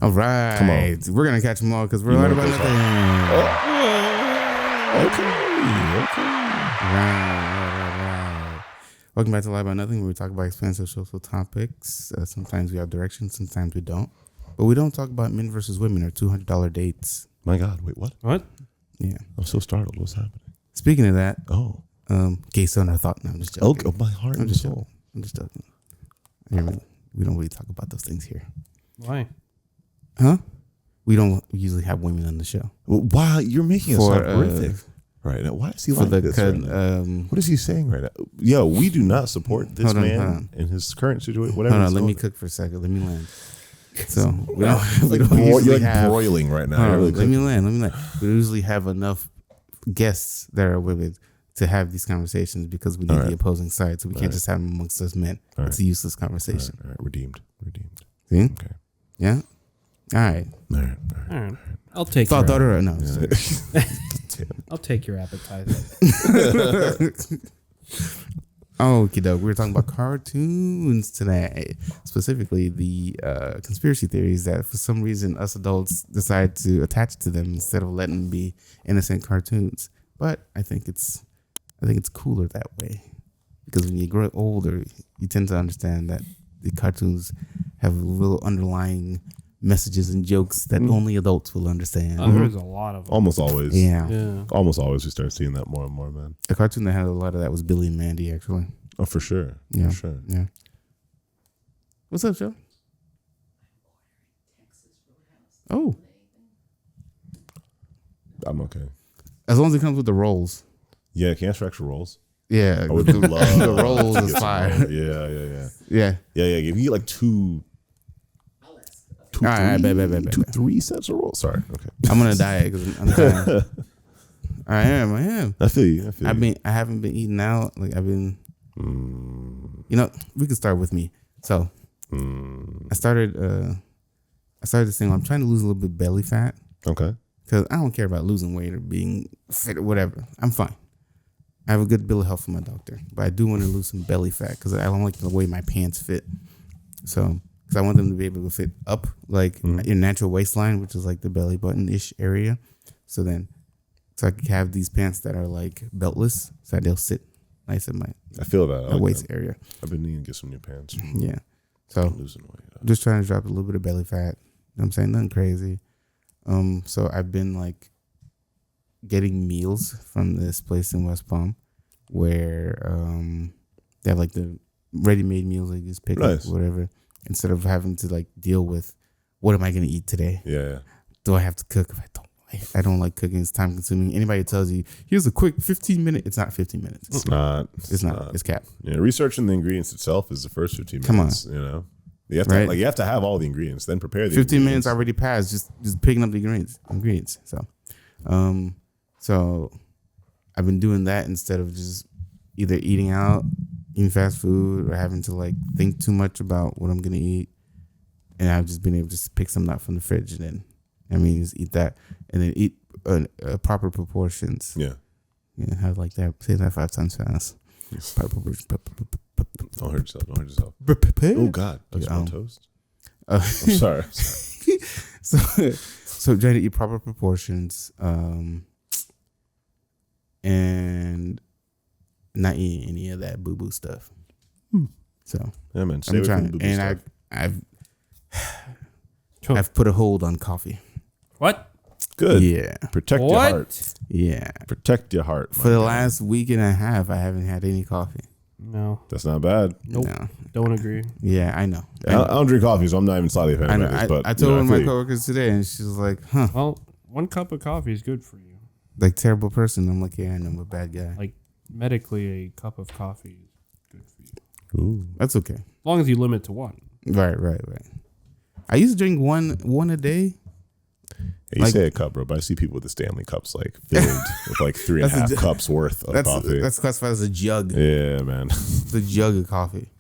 All right. Come on. We're going to catch them all because we're right about nothing. Okay. Right. Welcome back to Lie About Nothing, where we talk about expensive social topics. Sometimes we have direction, sometimes we don't. But we don't talk about men versus women or $200 dates. My God. Wait, what? What? Yeah. I'm so startled. What's happening? Speaking of that, gay son or thought. No, I'm just joking. Oh, my heart and soul. I'm just joking. We don't really talk about those things here. Why? Huh? We don't usually have women on the show. Well, wow, you're making us sound horrific right now. Why is he like this right now? What is he saying right now? Yo, we do not support this man in his current situation. Whatever. Hold on, let me cook for a second. Let me land. So we don't usually have broiling right now. Let me land. We usually have enough guests that are women to have these conversations because we need the opposing side, so we can't just have them amongst us men. It's a useless conversation. All right. Redeemed. See? Okay. Yeah. All right. All right. I'll take. No. I'll take your appetizer. Okie doke. We were talking about cartoons today, specifically the conspiracy theories that for some reason us adults decide to attach to them instead of letting them be innocent cartoons. But I think it's cooler that way because when you grow older, you tend to understand that the cartoons have real underlying messages and jokes that only adults will understand. There's a lot of them. Almost always. Yeah. Almost always we start seeing that more and more, man. A cartoon that had a lot of that was Billy and Mandy, actually. Oh, for sure. Yeah. For sure. Yeah. What's up, Joe? Oh. I'm okay. As long as it comes with the rolls. Yeah, can you ask for extra rolls? Yeah. I would love the rolls to is get some fire. rolls. Yeah. Yeah. If you get like two, All right, bet. 3 sets of rolls. Sorry. Okay. I'm on a diet because I'm tired. I am. I feel you. I haven't been eating out. Like I've been. We could start with me. So, I started this thing. I'm trying to lose a little bit of belly fat. Okay. Because I don't care about losing weight or being fit or whatever. I'm fine. I have a good bill of health from my doctor, but I do want to lose some belly fat because I don't like the way my pants fit. So, because I want them to be able to fit up like your natural waistline, which is like the belly button ish area. So I can have these pants that are like beltless, so they'll sit nice in my I feel that. waist area. I've been needing to get some new pants. Yeah. So Losing weight. just trying to drop a little bit of belly fat. You know what I'm saying? Nothing crazy. So I've been like getting meals from this place in West Palm where they have like the ready-made meals like just pick up whatever instead of having to like deal with what am I going to eat today? Yeah. Do I have to cook if I don't like cooking? It's time consuming. Anybody tells you here's a quick 15-minute, it's not 15 minutes. It's not. It's capped. Yeah, researching the ingredients itself is the first 15 minutes. Come on. You know. You have to you have to have all the ingredients, then prepare the 15 minutes already passed, just picking up the ingredients. So I've been doing that instead of just either eating out, eating fast food, or having to like think too much about what I'm gonna eat. And I've just been able to just pick something out from the fridge and then just eat that and then eat proper proportions. Yeah. Yeah, I like that. Say that 5 times fast. Don't hurt yourself. Oh God! Do you smell toast? I'm sorry. So trying to eat proper proportions, and not eating any of that boo boo stuff. So yeah, man. I'm trying, and I've put a hold on coffee. What? Good. Yeah. Protect your heart. Yeah. Protect your heart. For the last week and a half, I haven't had any coffee. No. That's not bad. Nope. No. Don't agree. Yeah, I know. I don't drink coffee, so I'm not even slightly offended by this. But I told one of my coworkers today, and she was like, "Huh." Well, 1 cup of coffee is good for you. Like terrible person. I'm like, yeah, I know, I'm a bad guy. Like medically, a cup of coffee is good for you. Ooh. That's okay. As long as you limit to 1. Right. I used to drink one a day. Yeah, you say a cup, bro, but I see people with the Stanley cups like filled with like 3.5 cups worth of coffee. That's classified as a jug. Yeah, man. The jug of coffee.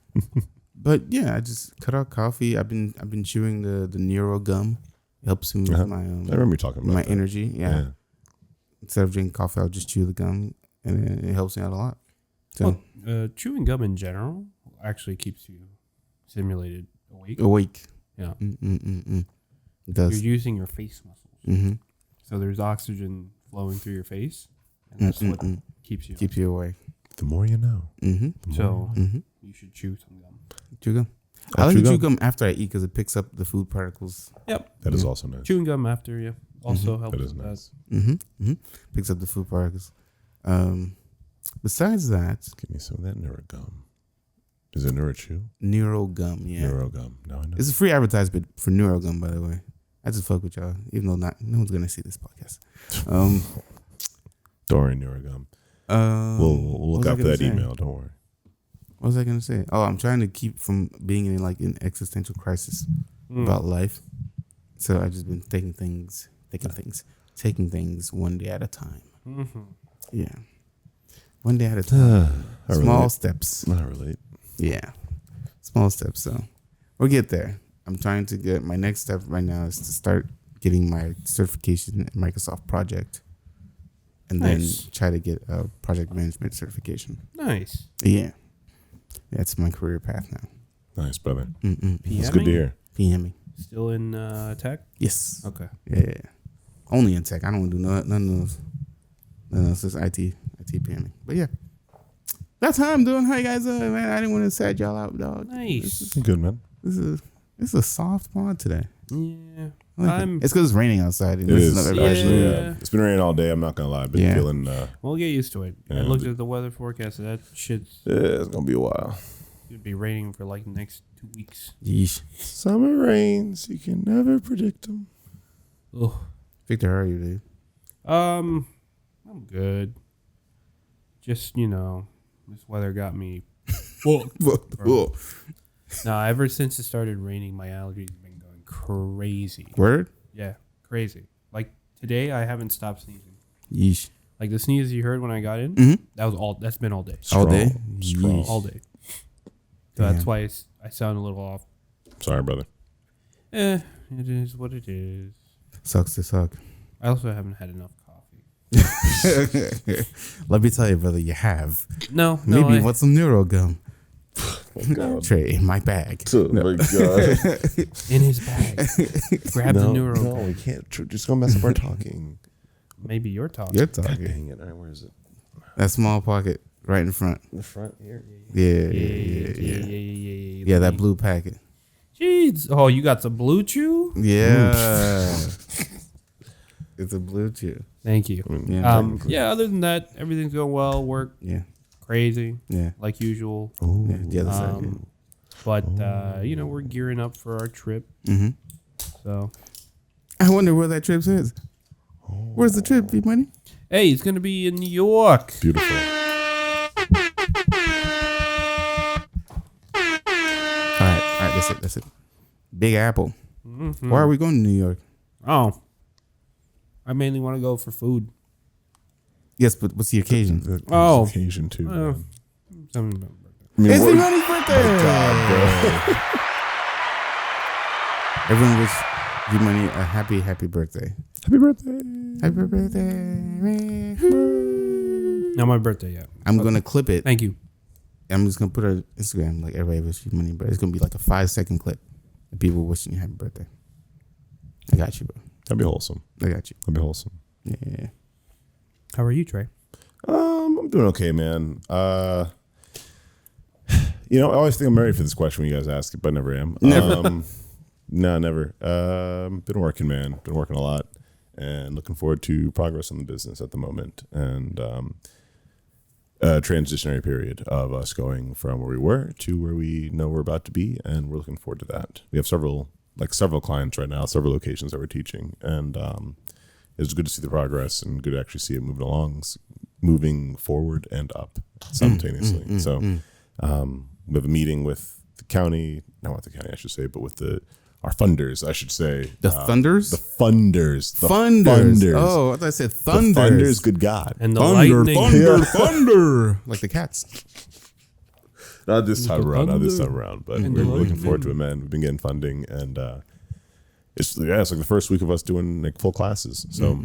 But yeah, I just cut out coffee. I've been chewing the Nero gum. It helps me with my I remember you talking about my that. energy. Yeah. Instead of drinking coffee, I'll just chew the gum, and it helps me out a lot. So chewing gum in general actually keeps you stimulated awake. awake. Yeah. It does. You're using your face muscles. Mm-hmm. So there's oxygen flowing through your face, and that's what keeps you awake. The more you know. Mm-hmm. So you should chew some gum. Chew gum. I like to chew gum after I eat because it picks up the food particles. Yep. That is also nice. Chewing gum after, yeah. Also helps. That is nice. Picks up the food particles. Besides that, give me some of that NeuroGum. Is it NeuroChew? NeuroGum, yeah. NeuroGum. No, I know. It's a free advertisement for NeuroGum, by the way. I just fuck with y'all, even though no one's gonna see this podcast. Don't worry, NeuroGum. We'll look out for that email. Don't worry. What was I gonna say? Oh, I'm trying to keep from being in like an existential crisis about life. So I've just been taking things one day at a time. Mm-hmm. Yeah, one day at a time. Small steps. I relate. Yeah, small steps. So we'll get there. I'm trying to get my next step right now is to start getting my certification in Microsoft Project, and then try to get a project management certification. Nice. Yeah, that's my career path now. Nice, brother. It's good to hear. PMing. Still in tech? Yes. Okay. Yeah. Only in tech. I don't want to do none of those. It's just IT PMing. But yeah, that's how I'm doing. How you guys doing, man? I didn't want to sad y'all out, dog. Nice. Good, man. This is a soft pod today. Yeah. It's because it's raining outside. It is. Actually, Yeah. It's been raining all day. I'm not going to lie. I've been feeling... we'll get used to it. I looked at the weather forecast and that shit's... Yeah, it's going to be a while. It'd be raining for like the next 2 weeks. Yeesh. Summer rains. You can never predict them. Ugh. Victor, how are you, dude? I'm good. Just, this weather got me fucked. No, ever since it started raining, my allergies have been going crazy. Word? Yeah, crazy. Like today, I haven't stopped sneezing. Yeesh. Like the sneeze you heard when I got in, that's been all day. All day? Strong. All day. So that's why I sound a little off. Sorry, brother. It is what it is. Sucks to suck. I also haven't had enough coffee. Let me tell you, brother, you have. No. Maybe want some NeuroGum. Oh, Trey, in my bag. Oh, my God. In his bag. Grab the NeuroGum. No, we can't. Just go mess up our talking. Maybe you're talking. You're God talking. dang it. All right, where is it? That small pocket right in front. In the front here? Yeah. Yeah, that blue packet. Jeez. Oh, you got some blue chew? Yeah. It's a blue chew. Thank you. Yeah. Other than that, everything's going well. Work. Yeah. Crazy. Yeah. Like usual. Oh. Yeah, the other side. But, we're gearing up for our trip. Mm-hmm. So. I wonder where that trip is. Where's the trip, B-Money? Hey, it's going to be in New York. Beautiful. All right, that's it. Big Apple. Mm-hmm. Why are we going to New York? Oh. I mainly want to go for food. Yes, but what's the occasion? The occasion, too. Man. Something about birthday. It's B-Money's birthday! Oh, God, bro. Everyone wish B-Money a happy birthday. Happy birthday. Happy birthday. Not my birthday yet. I'm going to clip it. Thank you. I'm just going to put it on Instagram like everybody wish B-Money, but it's going to be like a 5-second clip of people wishing you happy birthday. I got you, bro. That'd be wholesome. I got you. That'd be wholesome. Yeah. How are you, Trey? I'm doing okay, man. I always think I'm ready for this question when you guys ask it, but I never am. Never. No, never. Been working, man. Been working a lot and looking forward to progress on the business at the moment. And a transitionary period of us going from where we were to where we know we're about to be. And we're looking forward to that. We have several clients right now, several locations that we're teaching. And it's good to see the progress and good to actually see it moving forward and up simultaneously. We have a meeting with the county, not with the county, I should say, but with our funders, I should say. The Thunders? The funders. The Funders. Oh, I thought I said Thunders. The Thunders, good God. And the lightning. Thunder. Like the cats. Not this time around, but And we're the looking forward to it, man. We've been getting funding, and it's like the first week of us doing like full classes. So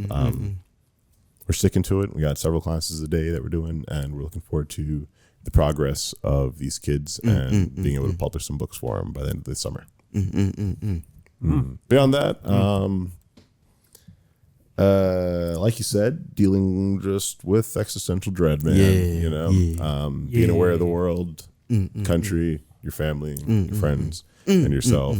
we're sticking to it. We got several classes a day that we're doing, and we're looking forward to the progress of these kids and being able to publish some books for them by the end of the summer. Beyond that, like you said, dealing just with existential dread, man. Being aware of the world, country, your family, your friends, and yourself,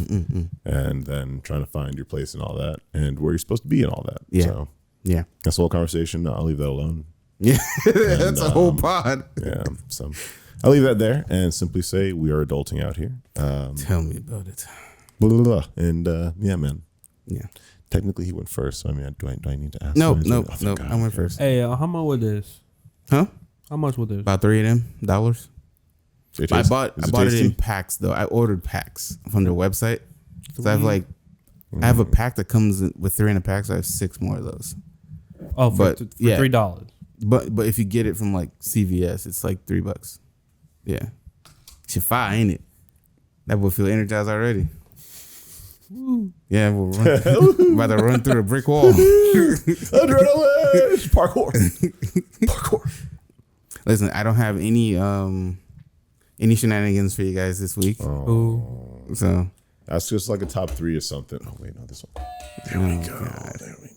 and then trying to find your place in all that and where you're supposed to be in all that. Yeah. So Yeah. that's the whole conversation. I'll leave that alone. Yeah. That's a whole pod. Yeah. So I'll leave that there and simply say we are adulting out here. Tell me about it. Blah, blah, blah. And yeah, man. Yeah. Technically, he went first. So I mean, do I need to ask? No. Oh, I went first. Hey, how much with this? Huh? How much with this? About $3 of them. I bought it in packs though. I ordered packs from their website. So I have I have a pack that comes with 3 in a pack. So I have 6 more of those. Oh, for $3. But if you get it from like CVS, it's like $3. Yeah, shit fire, ain't it? That boy feel energized already. Woo. Yeah, we'll about to run through the brick wall. Adrenaline, parkour. Listen, I don't have any shenanigans for you guys this week. Oh. So that's just like a top 3 or something. Oh wait, no, this one. There we go. God. There we go.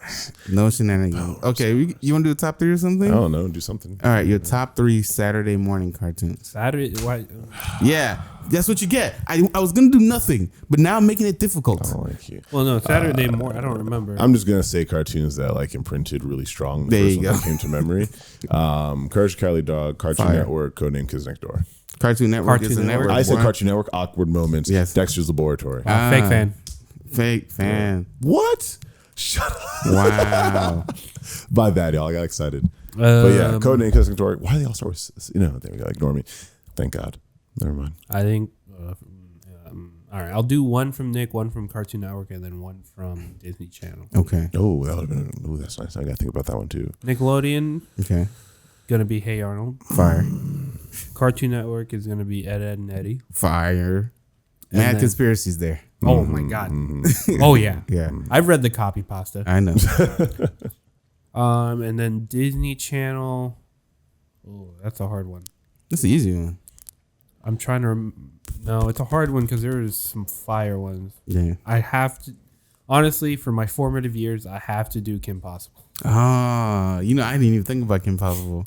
Yes. No shenanigans. Okay, you want to do the top 3 or something? I don't know. Do something. All right, your top 3 Saturday morning cartoons. Saturday? Why? Yeah, that's what you get. I was gonna do nothing, but now I'm making it difficult. I don't like you. Well, no, Saturday morning. I don't remember. I'm just gonna say cartoons that like imprinted really strong. There first you one go. that came to memory. Courage the Cowardly Dog, Cartoon Fire. Network, Codename Kids Next Door. Cartoon Network is a Cartoon network. Network. I said boy. Cartoon Network. Awkward Moments. Yes. Dexter's Laboratory. Fake fan. Fake fan. What? Shut up. Wow. My bad, y'all. I got excited. But yeah, Codename Kids Next Door. Why do they all start with? There we go. Ignore me. Thank God. Never mind. I think. All right, I'll do one from Nick, one from Cartoon Network, and then one from Disney Channel. Okay. Oh, that would have been. Oh, that's nice. I got to think about that one too. Nickelodeon, Okay. gonna be Hey Arnold. Fire. Cartoon Network is gonna be Ed, Ed and Eddie. Fire. And Mad then- conspiracies there. Oh my God. Oh yeah. Yeah. I've read the copy pasta. I know. And then Disney Channel. Oh, that's a hard one. That's the easy one. I'm trying to. No, it's a hard one because there is some fire ones. Yeah. I have to. Honestly, for my formative years, I have to do Kim Possible. Ah, I didn't even think about Kim Possible.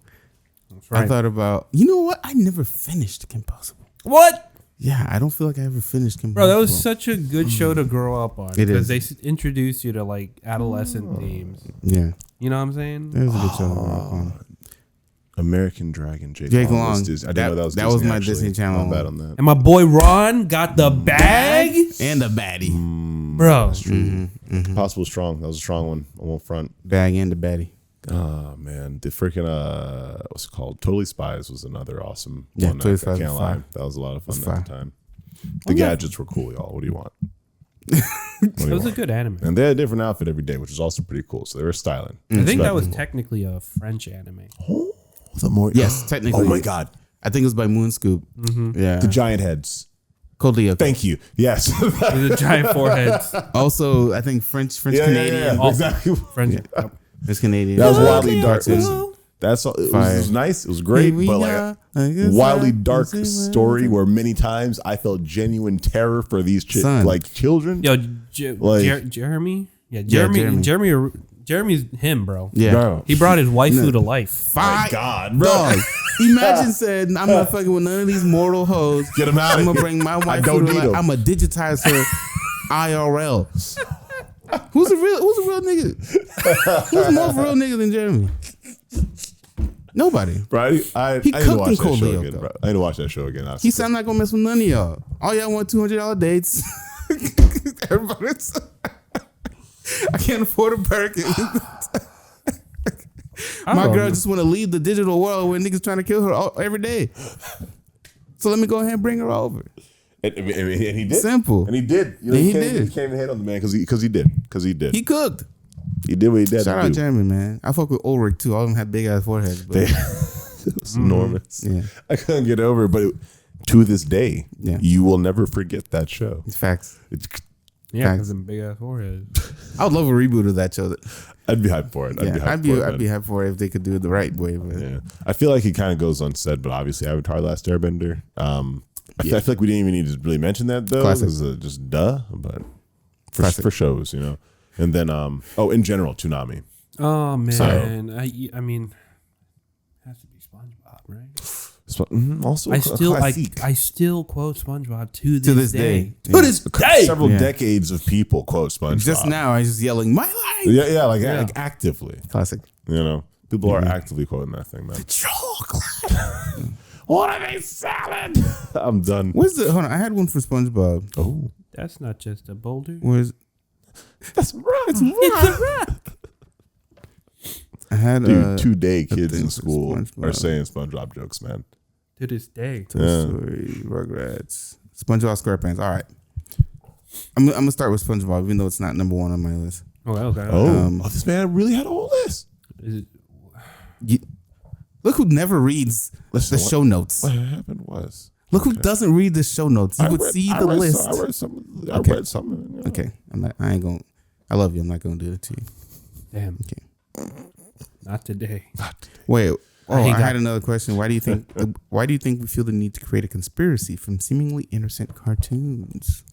That's right. I thought about, you know what? I never finished Kim Possible. What? Yeah, I don't feel like I ever finished Kim Bro, Possible. that was such a good show to grow up on. It because is. they introduce you to like adolescent themes. Yeah, You know what I'm saying? it was a good show to rock on. American Dragon. Jake Jake Long. Long. I didn't know that was That Disney, was my actually. Disney Channel. I'm bad on that. And my boy Ron got the bag, And the baddie. bro. That's true. Possible strong. That was a strong one. I won't front. Bag and the baddie. Oh man, the freaking what's it called? Totally Spies was another awesome Yeah, one. Totally I Spies can't was lie. fire. That was a lot of fun Was at fire. the time. The gadgets were cool, y'all. What do you want? It was a good anime. And they had a different outfit every day, which was also pretty cool. So they were styling. I think that was Respectable. technically a French anime. Oh, the more Yes, technically. Oh my God, I think it was by Moon Scoop. Yeah. the giant heads. Code Lyoko. Thank you. Yes. With the giant foreheads. Also, I think French Canadian. Yeah, exactly. French. Yeah. French Canadian. That was wildly dark. Cartoon. That's all. It Fire. was nice. It was great, Here we but are, like I guess wildly I dark can see story where many times I felt genuine terror for these Son. children. Yo, Like- Jeremy? Yeah, Jeremy. Jeremy's him, bro. Yeah. Bro. He brought his waifu to life. Fire. God, bro. Dog. Imagine said, I'm not fucking with none of these mortal hoes. Get 'em out I'm of gonna here. bring my wife don't to need 'em. I'm gonna digitize her IRL. Who's a real nigga? Who's more of a real nigga than Jeremy? Nobody. Bro, I He need to cooked watch in that Cold show Lyoko. again, bro. I need to watch that show again. honestly. He said, I'm not gonna mess with none of y'all. All y'all want $200 dates. Everybody's. I can't afford a Birkin. My girl just want to leave the digital world where niggas trying to kill her every day. So let me go ahead and bring her over. And he did. Simple. And he did. You know, And he can't- did. He came and hit on the man because he did. He cooked. He did what he did Shout to out do. Jeremy, man. I fuck with Ulrich too. All of them had big ass foreheads. But It's enormous. Yeah. I couldn't get over it, but to this day, Yeah. you will never forget that show. it's facts. Yeah, Thanks. because them big ass foreheads. I would love a reboot of that show. I'd be hyped for it. I'd be hyped for it if they could do it the right way. But Yeah, I feel like it kind of goes unsaid, but obviously Avatar: Last Airbender. I feel like we didn't even need to really mention that though. Classic. It was just duh, but for shows, you know. And then in general, Toonami. Oh man, So- I mean, it has to be SpongeBob, right? Also, I still quote SpongeBob to this day. Yeah. To this day. Several Yeah. decades of people quote SpongeBob. Just now, I was just yelling, "My life!" Yeah, like Yeah. actively. Classic. You know, people are actively quoting that thing, man. Chocolate. What are they selling? I'm done. Where's the? Hold on, I had one for SpongeBob. Oh, That's not just a boulder. Where's? that's right. It's rock. I had Dude, today a kids thing in for school SpongeBob. are saying SpongeBob jokes, man. To this day. Toy Yeah. Story, Rugrats, SpongeBob SquarePants. All right, I'm gonna start with SpongeBob, even though it's not number one on my list. Oh, okay. This man really had a whole list. Is it, Look who never reads Listen, the show notes. What happened was Look who doesn't read the show notes. You would see the list. I read some. Okay. I read some. You know. Okay, I ain't gonna. I love you. I'm not gonna do it to you. damn. Okay. Not today. Wait. Oh, I ain't got- had another question. Why do you think? Why do you think we feel the need to create a conspiracy from seemingly innocent cartoons?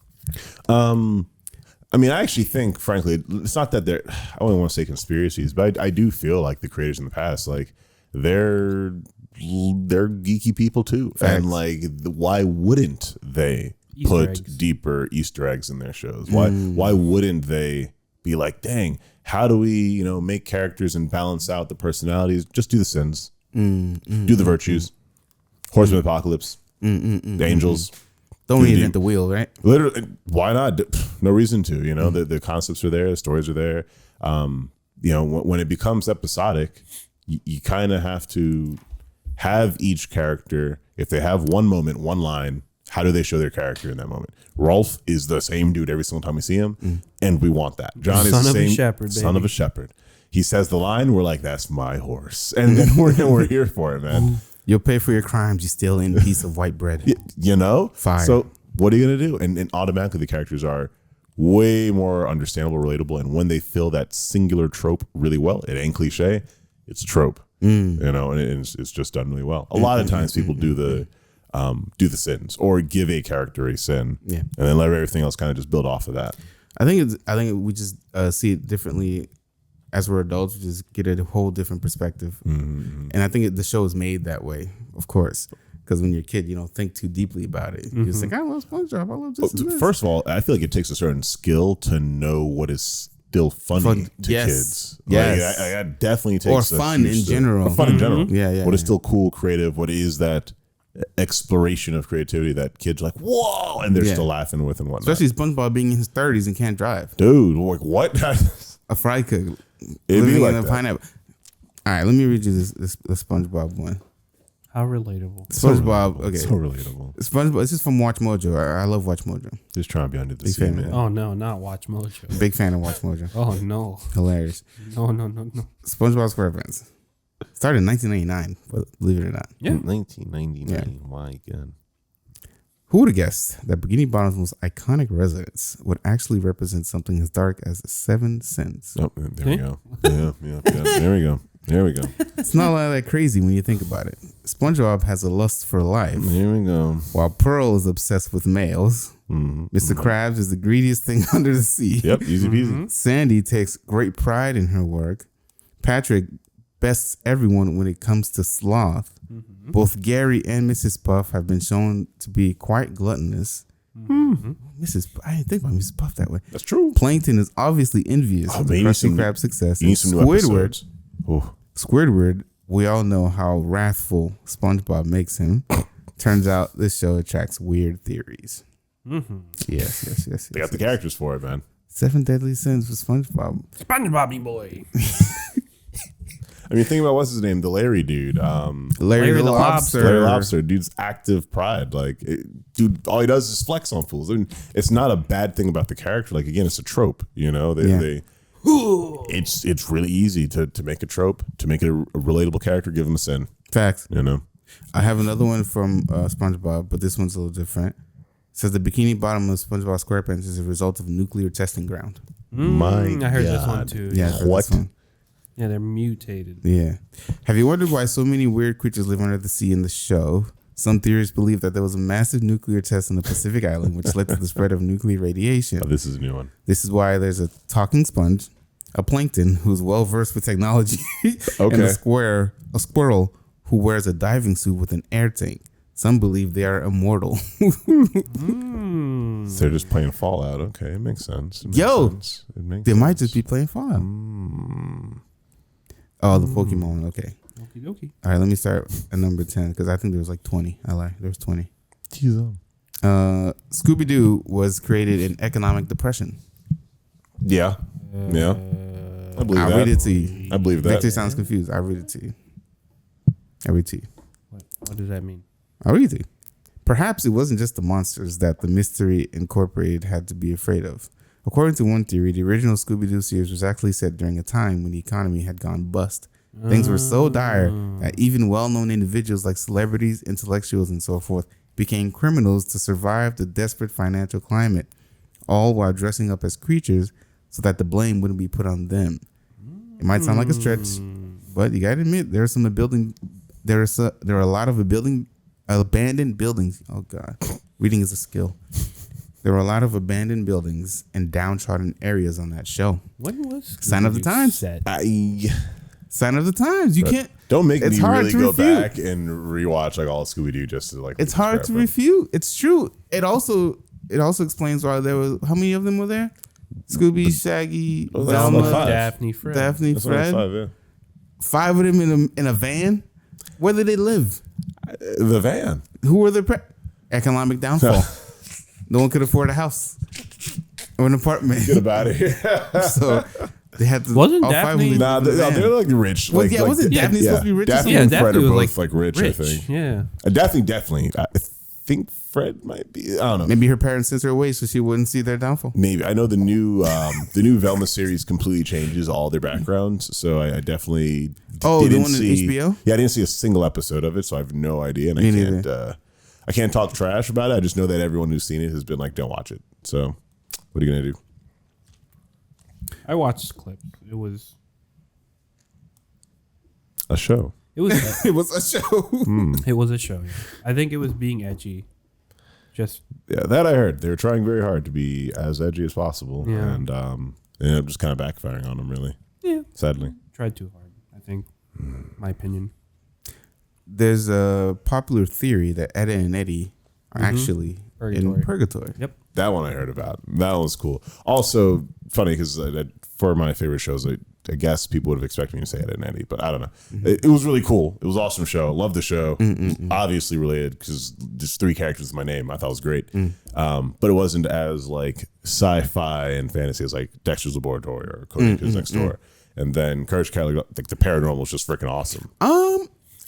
I mean, I actually think, frankly, it's not that they're. I don't want to say conspiracies, but I do feel like the creators in the past, like they're geeky people too, Facts. and like, why wouldn't they Easter put eggs. deeper Easter eggs in their shows? Why wouldn't they be like, dang, how do we make characters and balance out the personalities? Just do the sins, do the virtues, Horseman Apocalypse, the angels. Don't Dude, reinvent the wheel, right? Literally, why not? No reason to. The concepts are there, the stories are there. When it becomes episodic, you kind of have to have each character. If they have one moment, one line, how do they show their character in that moment? Rolf is the same dude every single time we see him, and we want that. John is Son the of a same shepherd, son baby. of a shepherd. He says the line, we're like, "That's my horse," and then we're here for it, man. You'll pay for your crimes. You steal in a piece of white bread. Fire. So what are you gonna do? And automatically the characters are way more understandable, relatable, and when they fill that singular trope really well, it ain't cliche, it's a trope. And it's just done really well. A lot of times people do the sins or give a character a sin, Yeah. and then let everything else kind of just build off of that. I think we just see it differently as we're adults. We just get a whole different perspective, and I think the show is made that way, of course. Because when you're a kid, you don't think too deeply about it. You just think, I love SpongeBob. I love this. And this. First of all, I feel like it takes a certain skill to know what is still funny to Yes. kids. Yes. Like, it definitely takes Or fun in general. Fun in general. Yeah. What is still cool, creative? What is that exploration of creativity that kids are like, whoa, and they're Yeah. still laughing with and whatnot. Especially SpongeBob being in his 30s and can't drive. Dude, like what? A fry cook. It'd be living like in a that. pineapple. All right, let me read you this SpongeBob one. How relatable. SpongeBob. Okay. So relatable. SpongeBob. This is from Watch Mojo. I love Watch Mojo. Just trying to be under the Big sea, fan. man. Oh no, not Watch Mojo. Big fan of Watch Mojo. Oh no. Hilarious. No. SpongeBob SquarePants. Started in 1999, but believe it or not. Yeah. 1999. Why again? Who would have guessed that Bikini Bottom's most iconic residence would actually represent something as dark as the Seven Sins? Oh, there we go. Yeah. There we go. It's not all that crazy when you think about it. SpongeBob has a lust for life, Here we go. while Pearl is obsessed with males. Mr. Krabs is the greediest thing under the sea. Yep, easy peasy. Sandy takes great pride in her work. Patrick bests everyone when it comes to sloth. Both Gary and Mrs. Puff have been shown to be quite gluttonous. I didn't think about Mrs. Puff that way. That's true. Plankton is obviously envious of the Krusty Krab's success. You need And some new Squidward, episodes. Oh, Squidward, we all know how wrathful SpongeBob makes him. Turns out this show attracts weird theories. Yes. they got the characters for it, man. 7 Deadly Sins with SpongeBob. SpongeBobby boy. I mean, think about what's his name, the Larry dude. Larry the the Lobster. Larry Lobster, dude's active pride. Like, dude, all he does is flex on fools. I mean, it's not a bad thing about the character. Like, again, it's a trope. It's really easy to make a trope, to make it a relatable character. Give him a sin. Facts. I I have another one from SpongeBob, but this one's a little different. It says the Bikini Bottom of SpongeBob SquarePants is a result of a nuclear testing ground. I heard this one God. too. Yeah, I heard What? this one. Yeah, they're mutated. Yeah. Have you wondered why so many weird creatures live under the sea in the show? Some theorists believe that there was a massive nuclear test on the Pacific Island, which led to the spread of nuclear radiation. Oh, this is a new one. This is why there's a talking sponge, a plankton who's well versed with technology, and a squirrel who wears a diving suit with an air tank. Some believe they are immortal. So they're just playing Fallout. Okay, it makes sense. They might just be playing Fallout. Oh, the Pokemon. Okay. Okie dokie. All right, let me start at number 10 because I think there was like 20. I lied. There was 20. Scooby-Doo was created in economic depression. Yeah. Yeah. I believe I'll that. read it to you. I believe that. Victor sounds confused. I'll read it to you. What does that mean? I'll read it to you. Perhaps it wasn't just the monsters that the Mystery Incorporated had to be afraid of. According to one theory, the original Scooby-Doo series was actually set during a time when the economy had gone bust. Things were so dire that even well-known individuals like celebrities, intellectuals, and so forth became criminals to survive the desperate financial climate, all while dressing up as creatures so that the blame wouldn't be put on them. It might sound like a stretch, but you gotta admit there are a lot of abandoned buildings. Oh God, reading is a skill. There were a lot of abandoned buildings and downtrodden areas on that show. When was Sign of the Times? Sign of the Times. You can't. Don't make it's me hard really to go refute. back and rewatch like all of Scooby-Doo just to like. It's hard to refute. It's true. It also explains why there was how many of them were there? Scooby, Shaggy, that's Velma, like five. Daphne, Fred. That's Fred. 5, yeah. 5 of them in a van. Where did they live? The van. Who were the economic downfall? No one could afford a house or an apartment. Get about it. So they had to. Wasn't all 5 of Daphne- them lived in a van. They're like rich. Well, yeah, wasn't Daphne supposed to be rich or Daphne Yeah, and Daphne Fred are was both like rich, I think. Yeah. Daphne definitely. I think Fred might be. I don't know. Maybe her parents sent her away so she wouldn't see their downfall. Maybe. I know the new Velma series completely changes all their backgrounds, so I definitely The one didn't on see HBO? Yeah, I didn't see a single episode of it, so I have no idea, and Me I can't talk trash about it. I just know that everyone who's seen it has been like, "Don't watch it." So, what are you gonna do? I watched clips. It was A show. it was It was a show. it was a show. Yeah. I think it was being edgy. Just Yeah, that I heard. They were trying very hard to be as edgy as possible, Yeah. and it ended up just kind of backfiring on them, really. yeah, Sadly. tried too hard. I think, my opinion. There's a popular theory that Edda and Eddie are actually in purgatory. Yep. That one I heard about. That one was cool. Also, funny because for my favorite shows, I guess people would have expected me to say Ed and Eddie, but I don't know. It was really cool. It was an awesome show. Love the show. Obviously related because just 3 characters with my name. I thought it was great. But it wasn't as like sci-fi and fantasy as like Dexter's Laboratory or Cody Kids Next Door. And then Courage Cowardly, like the paranormal was just freaking awesome.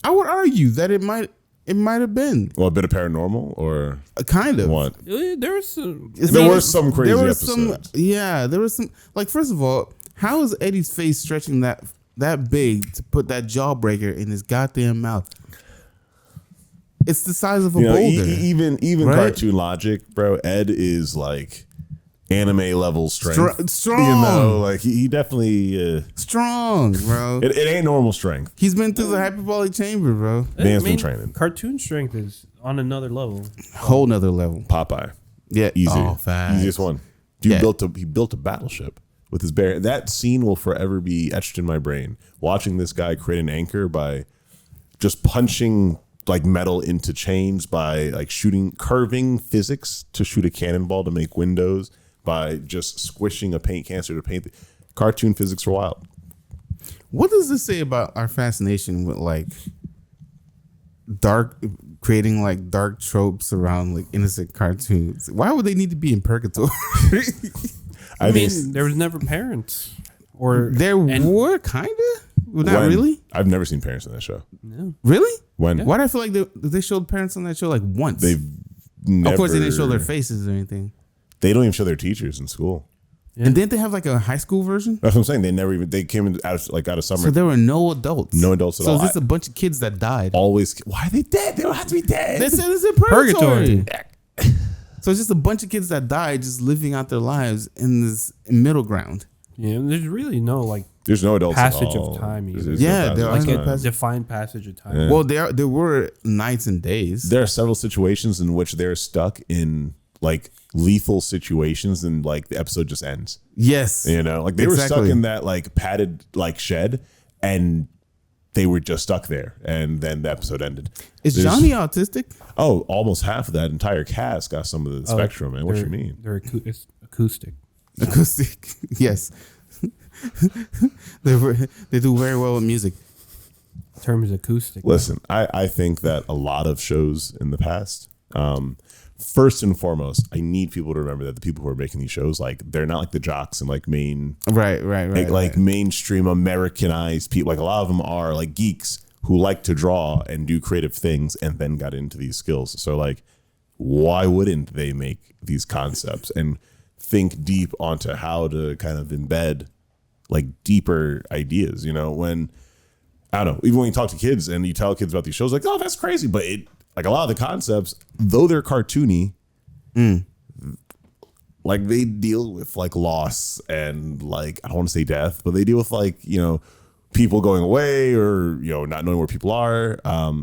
I would argue that it might have been Well, a bit of paranormal or kind of what? There was some. There were some crazy there were episodes. there was some. Like, first of all, how is Eddie's face stretching that big to put that jawbreaker in his goddamn mouth? It's the size of a boulder. Even right? cartoon logic, bro. Ed is like anime level strength. Strong. You know, like he definitely Strong, bro. it ain't normal strength. He's been through the hyperbolic chamber, bro. Man's been training. Cartoon strength is on another level. Whole nother level. Popeye, Yeah, easy, Oh, facts. easiest one. Dude Yeah. he built a battleship with his bare. That scene will forever be etched in my brain. Watching this guy create an anchor by just punching like metal into chains, by like curving physics to shoot a cannonball to make windows, by just squishing a paint canister to paint. Cartoon physics are wild. What does this say about our fascination with like creating like dark tropes around like innocent cartoons? Why would they need to be in purgatory? I mean, there was never parents, or There were kind of, well, not When? really. I've never seen parents in that show. no. Really? When? Why do I feel like they showed parents on that show like once? They've never. Of course, they didn't show their faces or anything. They don't even show their teachers in school. Yeah. And didn't they have like a high school version? That's what I'm saying. They came in out of summer. So there were no adults. No adults at so all. So it's just a bunch of kids that died. Always. Why are they dead? They don't have to be dead. They said it's in purgatory. Purgatory. So it's just a bunch of kids that died just living out their lives in this middle ground. Yeah, there's really no like There's no adults passage at all. of time. Either. There's Yeah, no there passage are of no time. passage- Defined passage of time. Yeah. Well, there were nights and days. There are several situations in which they're stuck in like lethal situations, and like the episode just ends. Yes. You know, like they were stuck Exactly. in that like padded like shed, and they were just stuck there, and then the episode ended. Is There's- Johnny autistic? Oh, almost half of that entire cast got some of the spectrum, man. What you mean? It's acoustic. Acoustic. Yes. They do very well with music. The term is acoustic. Listen, I think that a lot of shows in the past, first and foremost, I need people to remember that the people who are making these shows, like they're not like the jocks and like Right. like mainstream Americanized people. Like a lot of them are like geeks who like to draw and do creative things and then got into these skills. So like, why wouldn't they make these concepts and think deep onto how to kind of embed like deeper ideas? You know, when I don't know, even when you talk to kids and you tell kids about these shows, like, oh, that's crazy. But it, like a lot of the concepts, though they're cartoony, like they deal with like loss and like, I don't want to say death, but they deal with like, you know, people going away or, you know, not knowing where people are.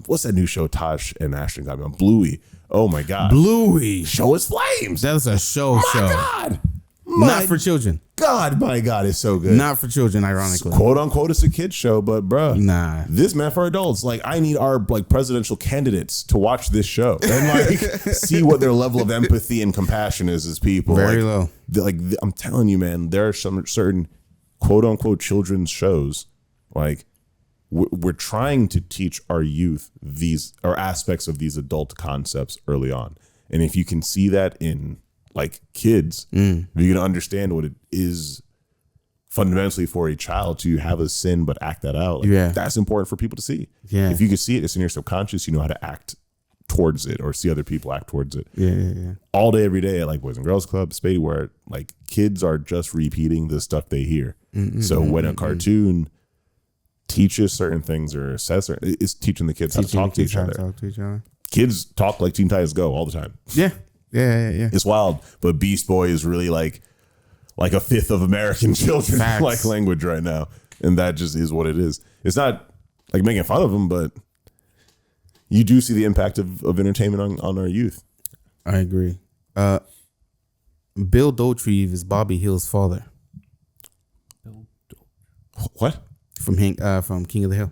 What's that new show Tosh and Ashton got me on? Bluey. Oh my God. Bluey. Show us flames. That's a show. My God. Not for children. God, my God, it's so good. Not for children, ironically. Quote unquote, it's a kid's show, but bruh, Nah. this meant for adults. Like, I need our like presidential candidates to watch this show and like see what their level of empathy and compassion is as people. Very like, low. I'm telling you, man, there are some certain quote unquote children's shows. Like, we're trying to teach our youth these or aspects of these adult concepts early on, and if you can see that in like kids, you're gonna understand what it is fundamentally for a child to have a sin but act that out. Like, Yeah. that's important for people to see. Yeah. If you can see it, it's in your subconscious. You know how to act towards it or see other people act towards it. Yeah. All day, every day, at like Boys and Girls Club, Spady, where like kids are just repeating the stuff they hear. So when a cartoon teaches certain things or says certain, it's teaching the kids how to talk to each other. Kids talk like Teen Titans Go all the time. Yeah. It's wild, but Beast Boy is really like a fifth of American children Facts. like language right now, and that just is what it is. It's not like making fun of them, but you do see the impact of entertainment on our youth. I agree. Bill Dauterive is Bobby Hill's father What? from King of the Hill.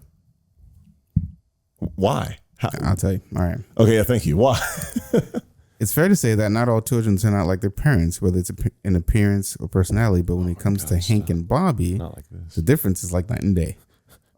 Why? How? I'll tell you. All right. Okay, yeah, thank you. Why? It's fair to say that not all children turn out like their parents, whether it's in appearance or personality. But when it comes to Hank and Bobby, Not like this. the difference is like night and day.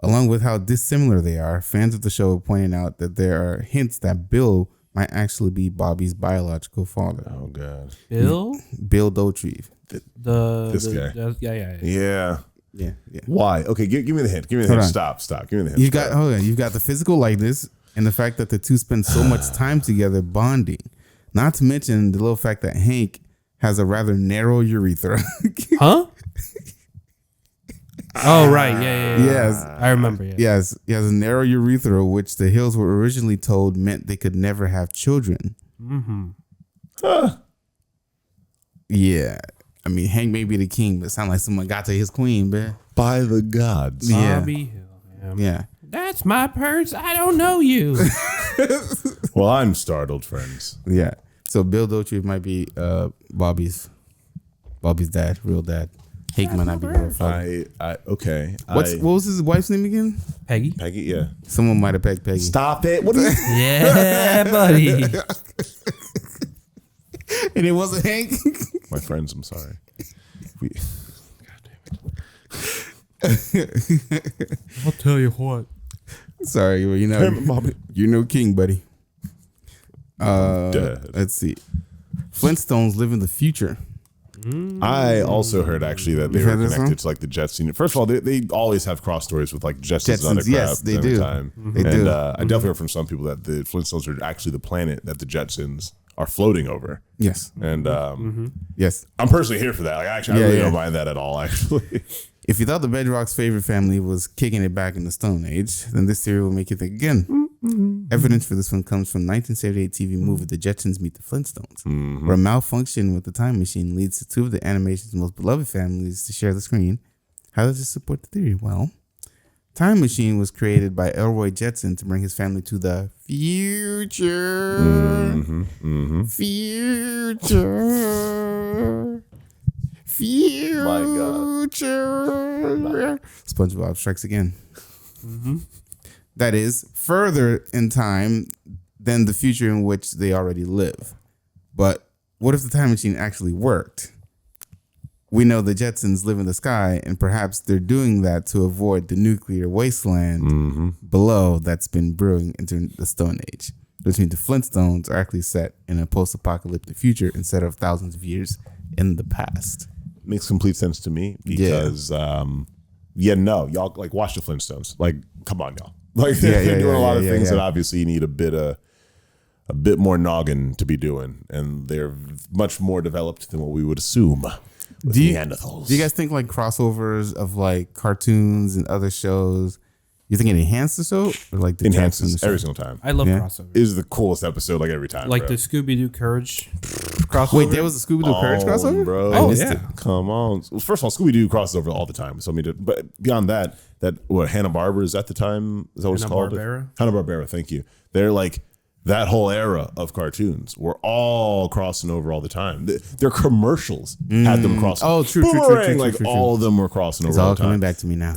Along with how dissimilar they are, fans of the show are pointing out that there are hints that Bill might actually be Bobby's biological father. Oh God. Bill, Bill Dauterive. This guy. Yeah. Yeah. Yeah. Why? Okay, give me the hint. Give me the Hold hint. on. Stop. Give me the hint. You've got the physical likeness and the fact that the two spend so much time together bonding. Not to mention the little fact that Hank has a rather narrow urethra. Huh? Oh right, yeah. Yes. I remember. Yeah. Yes, he has a narrow urethra, which the Hills were originally told meant they could never have children. Yeah. I mean, Hank may be the king, but it sounds like someone got to his queen, man. By the gods. Yeah. Bobby Hill. Yeah. That's my purse. I don't know you. Well, I'm startled, friends. Yeah. So Bill Dauterive might be Bobby's dad, real dad. Hank might not be real father. Okay. What was his wife's name again? Peggy. Peggy? Yeah. Someone might have pegged Peggy. Stop it. What are you? Yeah, buddy. And it wasn't Hank. My friends, I'm sorry. I'll tell you what. Sorry, well, you're no king, buddy. Let's see. Flintstones live in the future. I also heard actually that they You were heard this connected one? to like the Jetsons. First of all, they always have cross stories with like Jetsons and other Jetsons, yes, crap they every do. time. They and do. I definitely heard from some people that the Flintstones are actually the planet that the Jetsons are floating over. Yes. And Yes. I'm personally here for that. Like, actually, I Yeah, really yeah. don't mind that at all, actually. If you thought the Bedrock's favorite family was kicking it back in the Stone Age, then this theory will make you think again. Evidence for this one comes from 1978 TV movie The Jetsons Meet the Flintstones, where a malfunction with the time machine leads to two of the animation's most beloved families to share the screen. How does this support the theory? Well, Time Machine was created by Elroy Jetson to bring his family to the future. Future. Future. SpongeBob strikes again. That is further in time than the future in which they already live. But what if the time machine actually worked? We know the Jetsons live in the sky, and perhaps they're doing that to avoid the nuclear wasteland below that's been brewing into the Stone Age. Which means the Flintstones are actually set in a post-apocalyptic future instead of thousands of years in the past. Makes complete sense to me because, y'all like watch the Flintstones. Like, come on, y'all. Like they're doing a lot of things that obviously you need a bit more noggin to be doing, and they're much more developed than what we would assume. Do you guys think like crossovers of like cartoons and other shows? You think it enhanced the show or like the enhances every single time? I love crossovers. It is the coolest episode like every time. Like bro. the Scooby Doo Courage crossover. Wait, there was a Scooby Doo Courage crossover, bro. I missed it. Come on. Well, first of all, Scooby Doo crosses over all the time. So but beyond that what Hanna-Barbera is at the time? Is that what it's called? Hanna-Barbera. Thank you. They're like. That whole era of cartoons were all crossing over all the time. Their commercials had them crossing. Oh, true. All of them were crossing over it's all all the time. coming back to me now.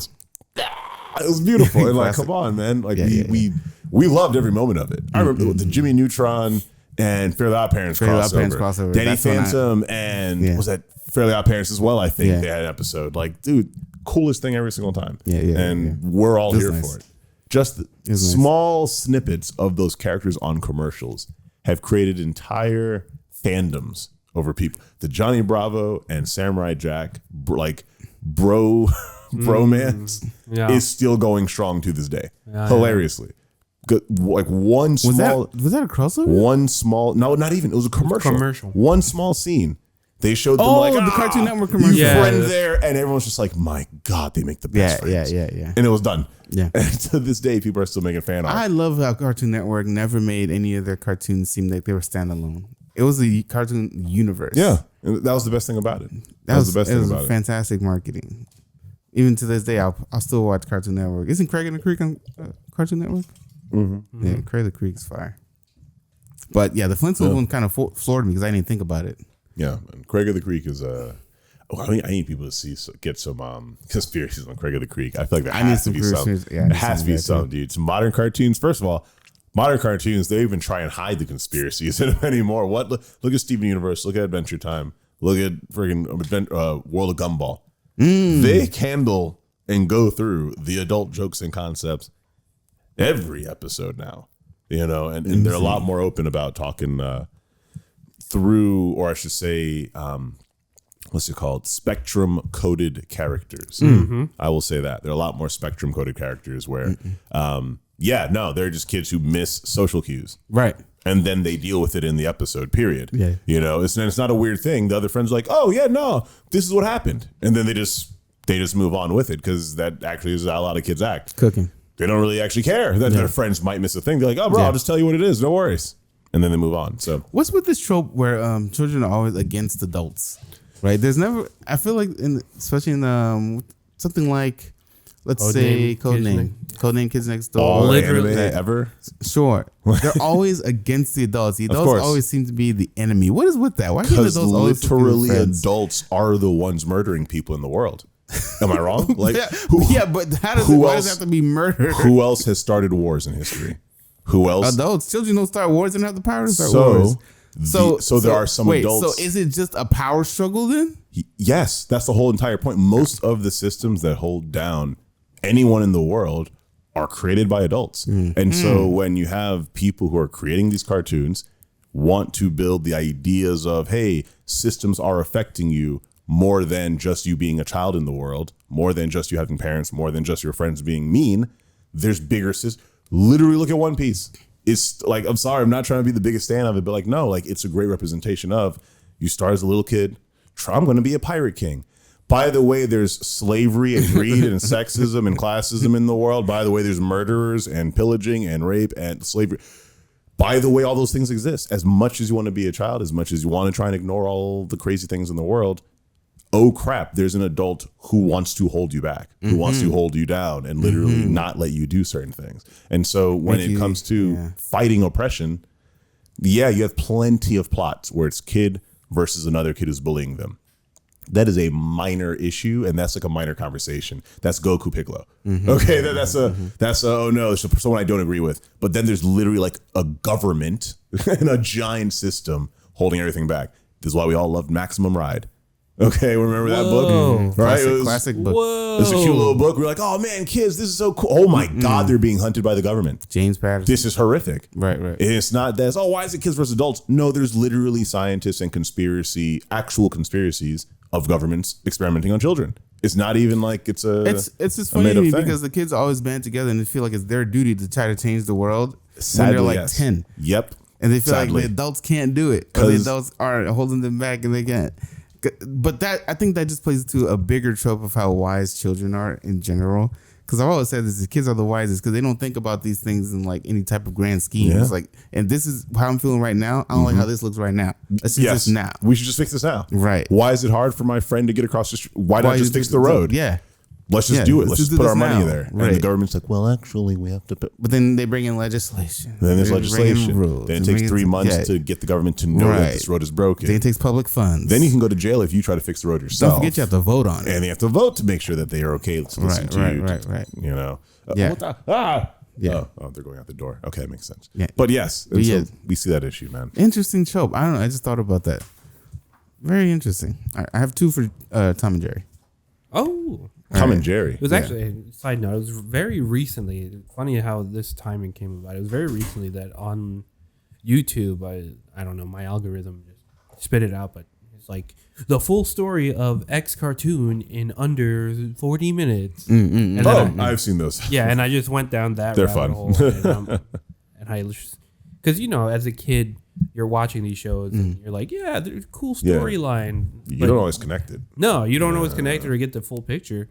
It was beautiful. And like, come on, man. Like we loved every moment of it. I remember the Jimmy Neutron and Fairly Odd Parents crossover. Danny Phantom and was that Fairly Odd Parents as well? I think they had an episode. Like, dude, coolest thing every single time. We're all here for it. Just small snippets of those characters on commercials have created entire fandoms over people. The Johnny Bravo and Samurai Jack bromance is still going strong to this day. Hilariously. Good, like one small was that a crossover? One small not even. It was a commercial. One small scene. They showed them the Cartoon Network commercial. Friend there, and everyone's just like, my God, they make the best friends. Yeah. And it was done. Yeah. And to this day, people are still making fan art. I love how Cartoon Network never made any of their cartoons seem like they were standalone. It was a cartoon universe. Yeah. And that was the best thing about it. That was the best thing about it. Fantastic marketing. Even to this day, I'll still watch Cartoon Network. Isn't Craig and the Creek on Cartoon Network? Mm-hmm. Yeah, Craig and the Creek's fire. But yeah, the Flintstones one kind of floored me because I didn't think about it. Yeah, man. Craig of the Creek is I need people to get some conspiracies on Craig of the Creek. I feel like there has to be some. Yeah, it has to be some, dude. Some modern cartoons. First of all, modern cartoons, they even try and hide the conspiracies anymore. Look at Steven Universe. Look at Adventure Time. Look at freaking World of Gumball. They handle and go through the adult jokes and concepts every episode now. And they're a lot more open about talking through, or I should say, what's it called? Spectrum coded characters. I will say that. There are a lot more spectrum coded characters where, they're just kids who miss social cues. Right. And then they deal with it in the episode, period. Yeah. It's not a weird thing. The other friends are like, oh, yeah, no, this is what happened. And then they just move on with it because that actually is how a lot of kids act. Cooking. They don't really actually care that their friends might miss a thing. They're like, oh, bro, I'll just tell you what it is. No worries. And then they move on. So what's with this trope where children are always against adults, right? There's never. I feel like especially in something like, let's say Codename Kids Next Door. All literally ever. Sure, they're always against the adults. The adults always seem to be the enemy. What is with that? Why can't adults always literally adults are the ones murdering people in the world? Am I wrong? Like, but why does it have to be murder? Who else has started wars in history? Who else? Adults. Children don't start wars and have the power to start wars. So there are some adults. So is it just a power struggle then? Yes, that's the whole entire point. Most of the systems that hold down anyone in the world are created by adults. And so when you have people who are creating these cartoons want to build the ideas of, hey, systems are affecting you more than just you being a child in the world, more than just you having parents, more than just your friends being mean, there's bigger systems. Literally look at One Piece. It's like, I'm sorry, I'm not trying to be the biggest fan of it, but like, no, like it's a great representation of you start as a little kid, I'm going to be a pirate king. By the way, there's slavery and greed and sexism and classism in the world. By the way, there's murderers and pillaging and rape and slavery. By the way, all those things exist. As much as you want to be a child, as much as you want to try and ignore all the crazy things in the world, oh crap, there's an adult who wants to hold you back, who wants to hold you down and literally not let you do certain things. And so when it comes to fighting oppression, you have plenty of plots where it's kid versus another kid who's bullying them. That is a minor issue, and that's like a minor conversation. That's Goku Piccolo. Okay, that's oh no, there's someone I don't agree with. But then there's literally like a government and a giant system holding everything back. This is why we all loved Maximum Ride. Okay, remember that book? Right, classic book. It was a cute little book. We're like, oh man, kids, this is so cool. Oh my God, they're being hunted by the government. James Patterson. This is horrific. Right. It's not that. Why is it kids versus adults? No, there's literally scientists and actual conspiracies of governments experimenting on children. It's not even like it's just funny to me because the kids always band together and they feel like it's their duty to try to change the world when they're like 10. Yep. And they feel like the adults can't do it, or the adults are holding them back and they can't. But I think that just plays to a bigger trope of how wise children are in general. Because I've always said this: the kids are the wisest because they don't think about these things in like any type of grand scheme. It's like, and this is how I'm feeling right now. I don't like how this looks right now. Let's do this now. We should just fix this now. Right? Why is it hard for my friend to get across the street? Why not just fix the road? Yeah. Let's just do it. Let's just put our money there. Right. And the government's like, well, actually, we have to. But then they bring in legislation. Then there's legislation. Rules. Then it takes 3 months to get the government to know that this road is broken. Then it takes public funds. Then you can go to jail if you try to fix the road yourself. Don't forget you have to vote on it. And you have to vote to make sure that they are okay to listen to you. Right. You know? Yeah. Oh, they're going out the door. Okay, that makes sense. Yeah. But yes, so we see that issue, man. Interesting trope. I don't know. I just thought about that. Very interesting. I have 2 for Tom and Jerry. Oh. Tom and Jerry. It was actually, side note, it was very recently, funny how this timing came about. It was very recently that on YouTube, I don't know, my algorithm just spit it out, but it's like the full story of X cartoon in under 40 minutes. And I've seen those. Yeah, and I just went down that They're rabbit fun. hole. And I just, because, as a kid, you're watching these shows and you're like, yeah, there's a cool storyline. You don't always connect it. No, you don't always connect it or get the full picture.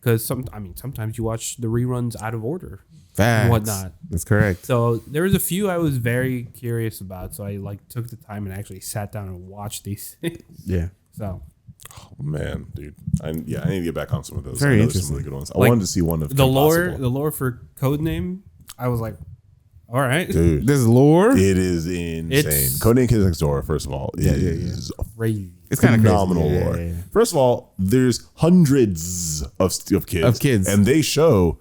Because sometimes you watch the reruns out of order and whatnot. That's correct. So there was a few I was very curious about. So I took the time and actually sat down and watched these things. Yeah. So. Oh, man, dude. I need to get back on some of those. Very There's interesting. some really good ones. I wanted to see one of the lore for Codename. I was like, all right, dude. There's lore. It is insane. Codename Kids Next Door, first of all, is crazy. It's kind of phenomenal lore. Yeah. First of all, there's hundreds of kids, and they show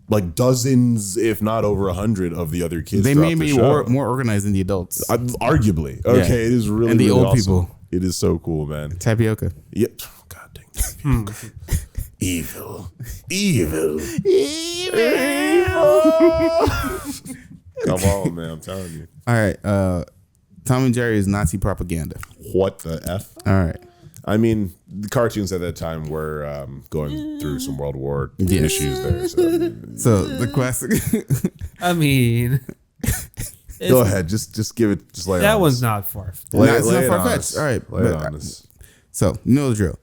like dozens, if not over 100, of the other kids. They may be more organized than the adults. Arguably, okay, it is really and the really old awesome. people. It is so cool, man. Tapioca. Yep. God dang tapioca. Evil. Come on, man. I'm telling you. All right. Tom and Jerry is Nazi propaganda. What the F? All right. I mean, the cartoons at that time were going through some World War issues there. So the classic. I mean, go ahead. Just give it. Just lay that on one's us. not far. It's not far fetched. All right. Lay it on us. So you know the drill.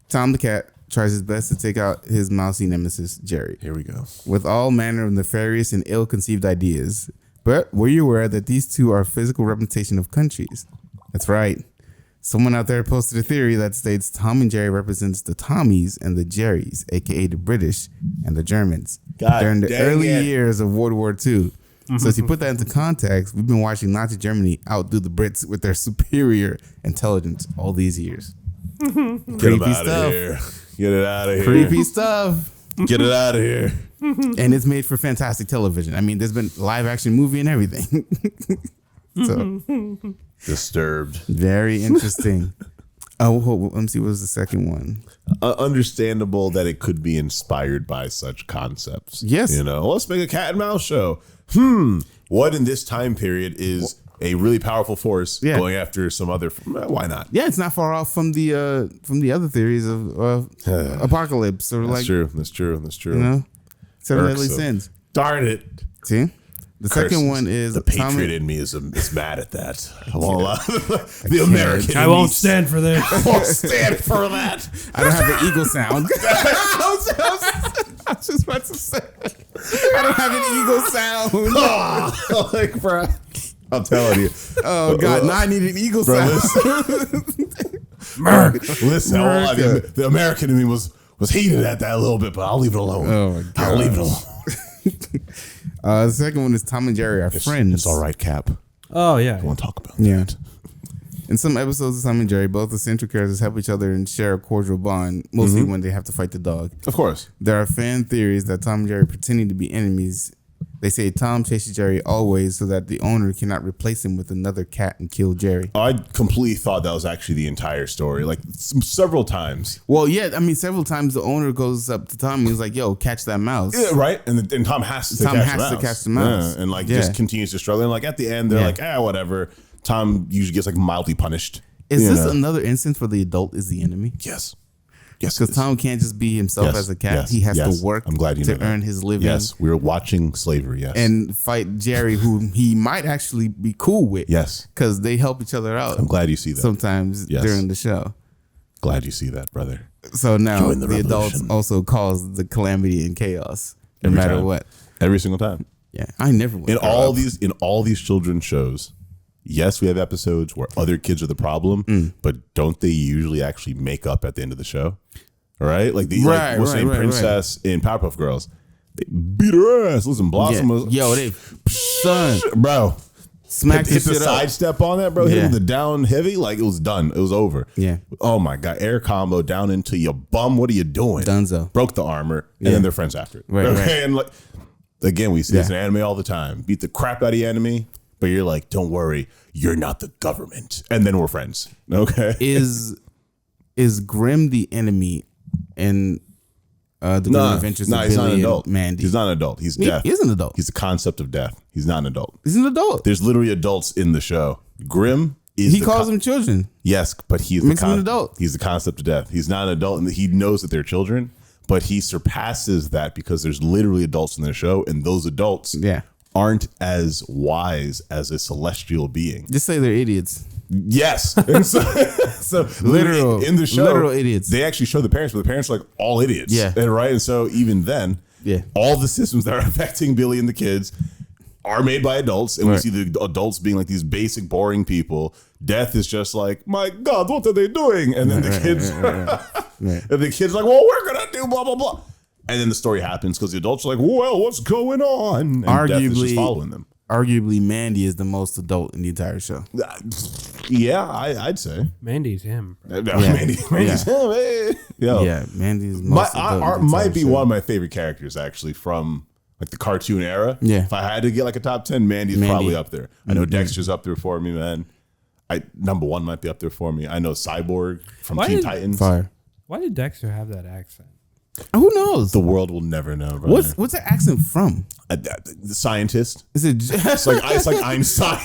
Tom the cat tries his best to take out his mousy nemesis, Jerry. Here we go. With all manner of nefarious and ill-conceived ideas. But were you aware that these two are physical representation of countries? That's right. Someone out there posted a theory that states Tom and Jerry represents the Tommies and the Jerrys, aka the British and the Germans, during the early years of World War II. So if you put that into context, we've been watching Nazi Germany outdo the Brits with their superior intelligence all these years. Creepy stuff. Get it out of here. Creepy stuff. Get it out of here. And it's made for fantastic television. I mean, there's been live action movie and everything. So Disturbed. Very interesting. Let me see. What was the second one? Understandable that it could be inspired by such concepts. Yes. Let's make a cat and mouse show. What in this time period is a really powerful force going after some other? Why not? Yeah, it's not far off from the other theories of apocalypse or That's true. That's true. 7 deadly sins. Darn it. See. The second one is the patriot in me is mad at that. I won't allow the American. I won't stand for that. I won't stand for that. I don't have the eagle sound. I was just about to say. I don't have an eagle sound. Like, bro, I'm telling you. Oh God! Now I need an eagle sound. Listen, I mean, the American in me was heated at that a little bit, but I'll leave it alone. Oh my God. I'll leave it alone. The second one is Tom and Jerry are friends. It's all right, Cap. Oh yeah. I want to talk about Yeah. that. In some episodes of Tom and Jerry, both the central characters help each other and share a cordial bond, mostly when they have to fight the dog. Of course. There are fan theories that Tom and Jerry pretending to be enemies. They say Tom chases Jerry always so that the owner cannot replace him with another cat and kill Jerry. I completely thought that was actually the entire story, like several times. Well, yeah, I mean, several times the owner goes up to Tom and he's like, yo, catch that mouse. Yeah, right? And Tom has to catch the mouse. Yeah, and just continues to struggle. And like at the end, they're like, whatever. Tom usually gets like mildly punished. Is this another instance where the adult is the enemy? Yes. Because Tom can't just be himself as a cat. He has to work to earn his living. Yes, we were watching slavery, yes. And fight Jerry, who he might actually be cool with. Yes. Because they help each other out. I'm glad you see that. Sometimes during the show. Glad you see that, brother. So now the adults also cause the calamity and chaos no matter what. Every single time. Yeah. I never went in all these children's shows. Yes, we have episodes where other kids are the problem, but don't they usually actually make up at the end of the show? All right? Like the Princess in Powerpuff Girls. They beat her ass. Listen, Blossom was... Yo, son. Bro. Smack hit the shit sidestep on that, bro. Hit with the down heavy. Like, it was done. It was over. Yeah. Oh, my God. Air combo down into your bum. What are you doing? Dunzo. Broke the armor. And then they're friends after it. Right. And like, again, we see this in anime all the time. Beat the crap out of the enemy. But you're like, don't worry, you're not the government. And then we're friends. Okay. Is Grim the enemy in the Grim Adventures of he's not Billy an adult. and Mandy? He's not an adult. He's deaf. He is an adult. He's the concept of death. He's not an adult. He's an adult. There's literally adults in the show. Grim is He calls them children. Yes, but he's Makes him an adult. He's the concept of death. He's not an adult, and he knows that they're children, but he surpasses that because there's literally adults in the show, and those adults aren't as wise as a celestial being. Just say they're idiots. Yes. And so literal in the show, literal idiots. They actually show the parents, but the parents are like all idiots. Yeah. And right. And so even then, all the systems that are affecting Billy and the kids are made by adults. And we see the adults being like these basic, boring people. Death is just like, my God, what are they doing? And then the kids and the kids are like, well, we're gonna do blah blah blah. And then the story happens because the adults are like, well, what's going on? And Death is just following them. Arguably, Mandy is the most adult in the entire show. Yeah, I'd say. Mandy's him. Mandy's him. Hey. Yeah, Mandy's most adult. Might be one of my favorite characters, actually, from like the cartoon era. Yeah. If I had to get like a top 10, Mandy's probably up there. I know Dexter's up there for me, man. Number one might be up there for me. I know Cyborg from Teen Titans. Fire. Why did Dexter have that accent? Who knows? The world will never know. Brother. What's that accent from? The scientist. Is it? It's like Einstein.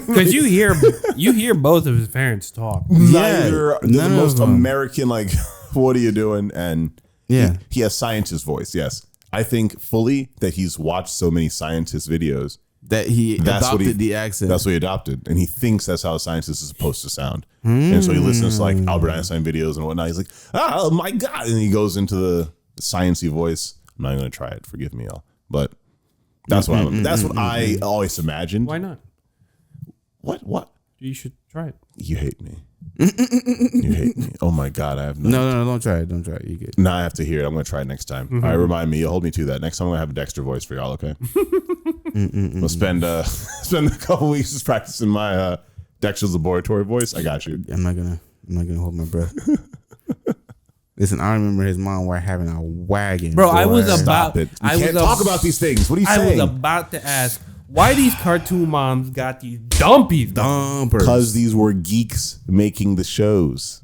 Because you hear both of his parents talk. They're the most American. Like, what are you doing? And he has scientist voice. Yes, I think fully that he's watched so many scientist videos that he adopted the accent. That's what he adopted, and he thinks that's how a scientist is supposed to sound. And so he listens to like Albert Einstein videos and whatnot. He's like, oh my God. And he goes into the sciencey voice. I'm not going to try it. Forgive me, y'all. But that's what I always imagined. Why not? What? You should try it. You hate me. You hate me. Oh my God. I have no, don't try it. Don't try it. You get. No, I have to hear it. I'm going to try it next time. All right, remind me. You'll hold me to that. Next time I'm going to have a Dexter voice for y'all, okay? We'll spend a couple weeks just practicing my Dexter's laboratory voice. I got you. I'm not gonna hold my breath. Listen, I remember his mom were having a wagon. Bro, I was Stop about. it. You can't talk about these things. What are you saying? I was about to ask why these cartoon moms got these dumpers. Because these were geeks making the shows.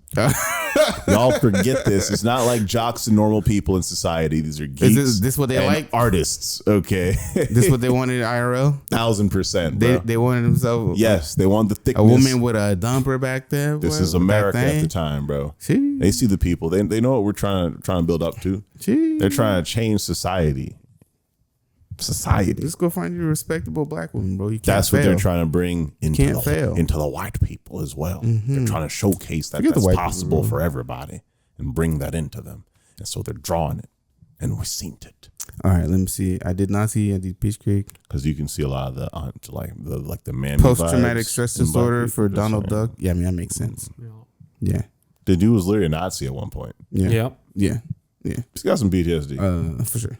Y'all forget this. It's not like jocks and normal people in society. These are geeks. Is this what they like? Artists. Okay. This what they wanted in IRL? 1000%. They wanted themselves. Yes, they want the thickness. A woman with a dumper back there. This is America at the time, bro. Jeez. They see the people. They know what we're trying to build up to. Jeez. They're trying to change society. Just go find you a respectable black woman, bro. You can't That's fail. what they're trying to bring into into the white people as well. They're trying to showcase that that's possible for everybody and bring that into them. And so they're drawing it, and we've seen it. All right, let me see. I did not see at Peach Creek because you can see a lot of the man post-traumatic stress disorder for Donald Duck. Yeah, I mean that makes sense. Yeah. The dude was literally a Nazi at one point. Yeah. Yep. Yeah. He's got some PTSD. For sure.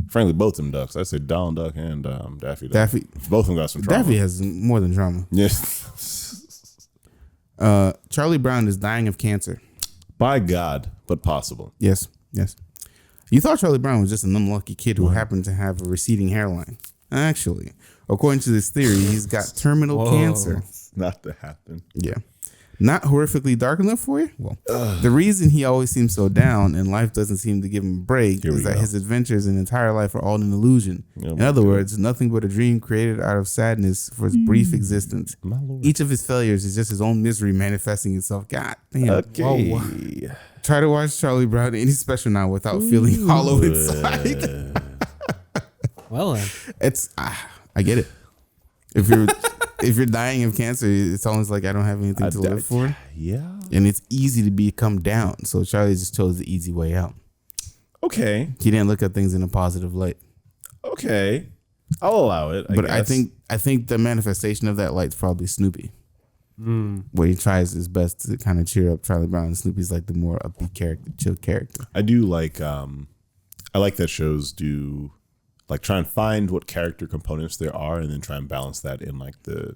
Frankly, both them ducks. I'd say Donald Duck and Daffy Duck. Daffy. Both of them got some trauma. Daffy has more than trauma. Yes. Charlie Brown is dying of cancer. By God, but possible. Yes. You thought Charlie Brown was just an unlucky kid who happened to have a receding hairline. Actually, according to this theory, he's got terminal cancer. Not to happen. Yeah. Not horrifically dark enough for you? Well, the reason he always seems so down and life doesn't seem to give him a break is that his adventures and entire life are all an illusion. In other words, nothing but a dream created out of sadness for his brief existence. Each of his failures is just his own misery manifesting itself. God damn. Okay. Whoa. Try to watch Charlie Brown any special now without feeling hollow inside. Well, then. It's I get it. If you're dying of cancer, it's almost like I don't have anything to live for. Yeah. And it's easy to become down. So Charlie just chose the easy way out. Okay. He didn't look at things in a positive light. Okay. I'll allow it. But I think the manifestation of that light is probably Snoopy. Where he tries his best to kind of cheer up Charlie Brown. And Snoopy's like the more upbeat character, chill character. I do like I like that shows do like try and find what character components there are and then try and balance that in like the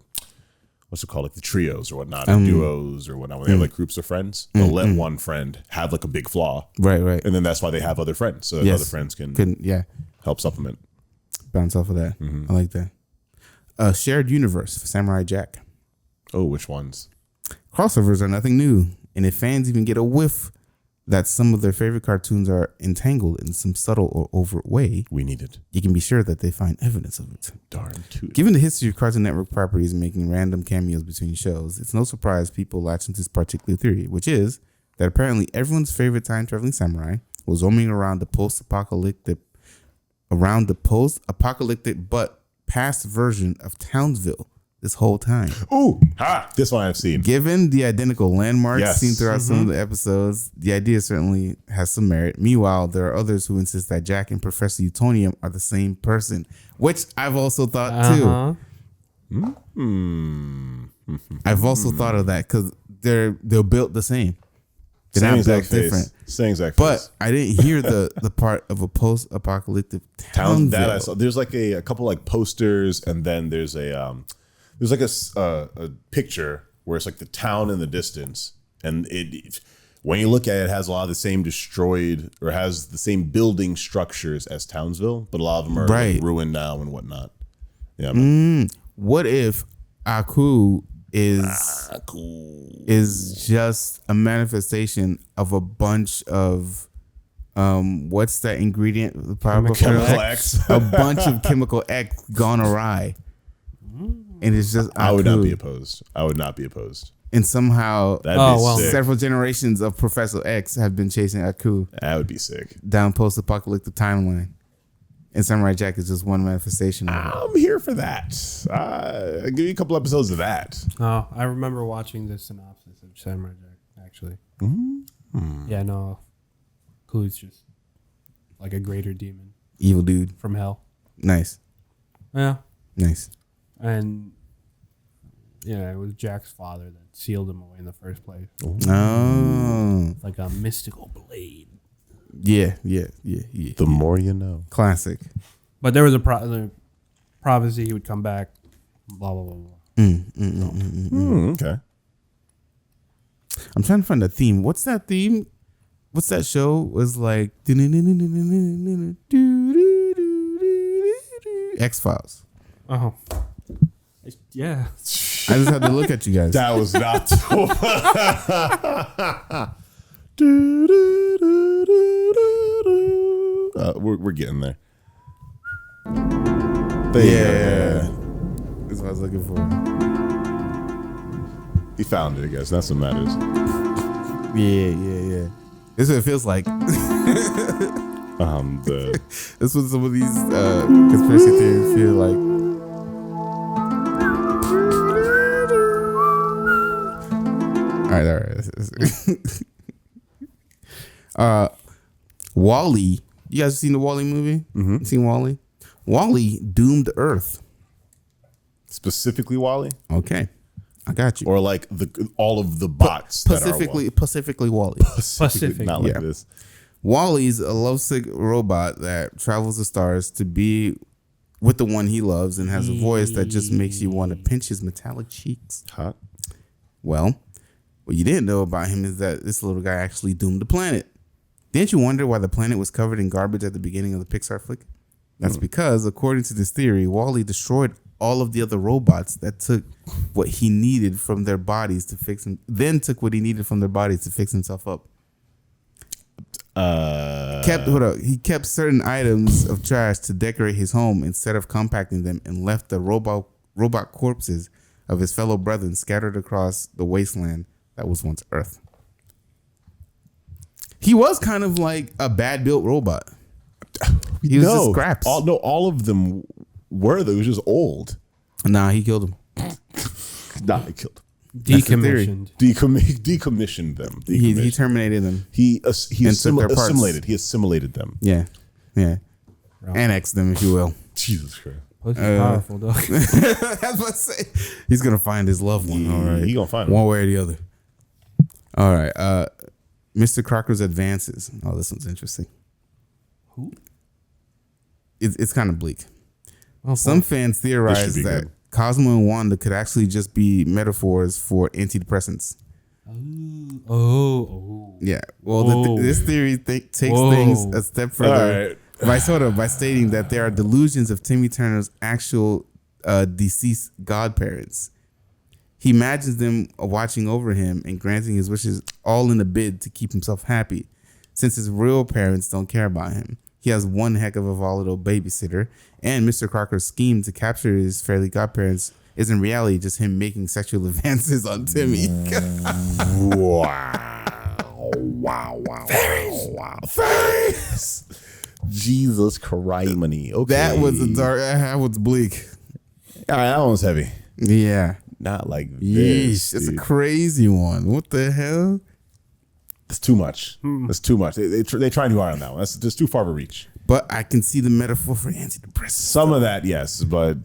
what's it called, like the trios or whatnot, or duos or whatnot. When they have like groups of friends, they'll let one friend have like a big flaw. Right. And then that's why they have other friends. So that other friends can help supplement. Bounce off of that. I like that. Shared universe for Samurai Jack. Oh, which ones? Crossovers are nothing new. And if fans even get a whiff that some of their favorite cartoons are entangled in some subtle or overt way, we need it. You can be sure that they find evidence of it. Darn tootin'. Given the history of Cartoon Network properties making random cameos between shows, it's no surprise people latch into this particular theory, which is that apparently everyone's favorite time-traveling samurai was roaming around the post-apocalyptic but past version of Townsville this whole time. Ooh, this one I've seen. Given the identical landmarks seen throughout some of the episodes, the idea certainly has some merit. Meanwhile, there are others who insist that Jack and Professor Utonium are the same person, which I've also thought too. I've also thought of that because they're built the same. They're not built different. Same exact but face. I didn't hear the part of a post-apocalyptic town. That I saw. There's like a couple like posters, and then there's a picture where it's like the town in the distance, and it when you look at it, it has a lot of the same destroyed or has the same building structures as Townsville, but a lot of them are like ruined now and whatnot. Yeah. What if Aku is just a manifestation of a bunch of what's that ingredient? The Chemical X. A bunch of chemical X gone awry. And it's just Aku. I would not be opposed. And somehow sick. Several generations of Professor X have been chasing Aku. That would be sick. Down post-apocalyptic timeline. And Samurai Jack is just one manifestation of it. I'm here for that. I'll give you a couple episodes of that. Oh, I remember watching the synopsis of Samurai Jack, actually. Yeah, no. Aku's just like a greater demon. Evil dude. From hell. Nice. Yeah. Nice. And yeah, it was Jack's father that sealed him away in the first place. Oh. Like a mystical blade. Yeah. The more you know. Classic. But there was a prophecy he would come back. Blah, blah, blah, blah. Okay. I'm trying to find a theme. What's that theme? What's that show? It was like X-Files. Oh. Yeah. I just had to look at you guys. That was not. We're getting there. Yeah. That's what I was looking for. He found it, I guess. That's what matters. Yeah. This is what it feels like. This is what some of these conspiracy theories feel like. All right. Wall-E. You guys seen the Wall-E movie? Mm-hmm. Seen Wall-E? Wall-E doomed Earth. Specifically Wall-E? Okay. I got you. Or like all of the bots Pacifically Wally. Pacific. Not like Yeah. this. Wally's a lovesick robot that travels the stars to be with the one he loves and has a voice that just makes you want to pinch his metallic cheeks. Hot. Well, what you didn't know about him is that this little guy actually doomed the planet. Didn't you wonder why the planet was covered in garbage at the beginning of the Pixar flick? That's because, according to this theory, Wall-E destroyed all of the other robots that took what he needed from their bodies to fix him. Then took what he needed from their bodies to fix himself up. He kept certain items of trash to decorate his home instead of compacting them, and left the robot corpses of his fellow brethren scattered across the wasteland that was once Earth. He was kind of like a bad built robot. He was just scraps. All of them were. Though. He was just old. Nah, he killed him. Nah, he killed them. Decommissioned. Decommissioned them. He terminated them. He took their parts. assimilated. He assimilated them. Yeah. Right. Annexed them, if you will. Jesus Christ. Pussy's powerful, dog. That's what I say. He's gonna find his loved one. All right, he gonna find one way or the other. All right, Mr. Crocker's advances. Oh, this one's interesting. Who? It's kind of bleak. Oh, Some fans theorize This should be that good. Cosmo and Wanda could actually just be metaphors for antidepressants. Oh. Yeah. Well, Whoa. this theory takes Whoa. things a step further All right. by stating that there are delusions of Timmy Turner's actual deceased godparents. He imagines them watching over him and granting his wishes, all in a bid to keep himself happy. Since his real parents don't care about him, he has one heck of a volatile babysitter, and Mr. Crocker's scheme to capture his fairy godparents is in reality just him making sexual advances on Timmy. Wow. Fairies. Jesus Christ, money. Okay. That was bleak. All right, that one was heavy. Yeah. Not like Yeesh, this. it's a Dude. crazy one. What the hell? It's too much. It's too much. They try too hard on that one. That's just too far of a reach. But I can see the metaphor for antidepressants. Some of that, yes, but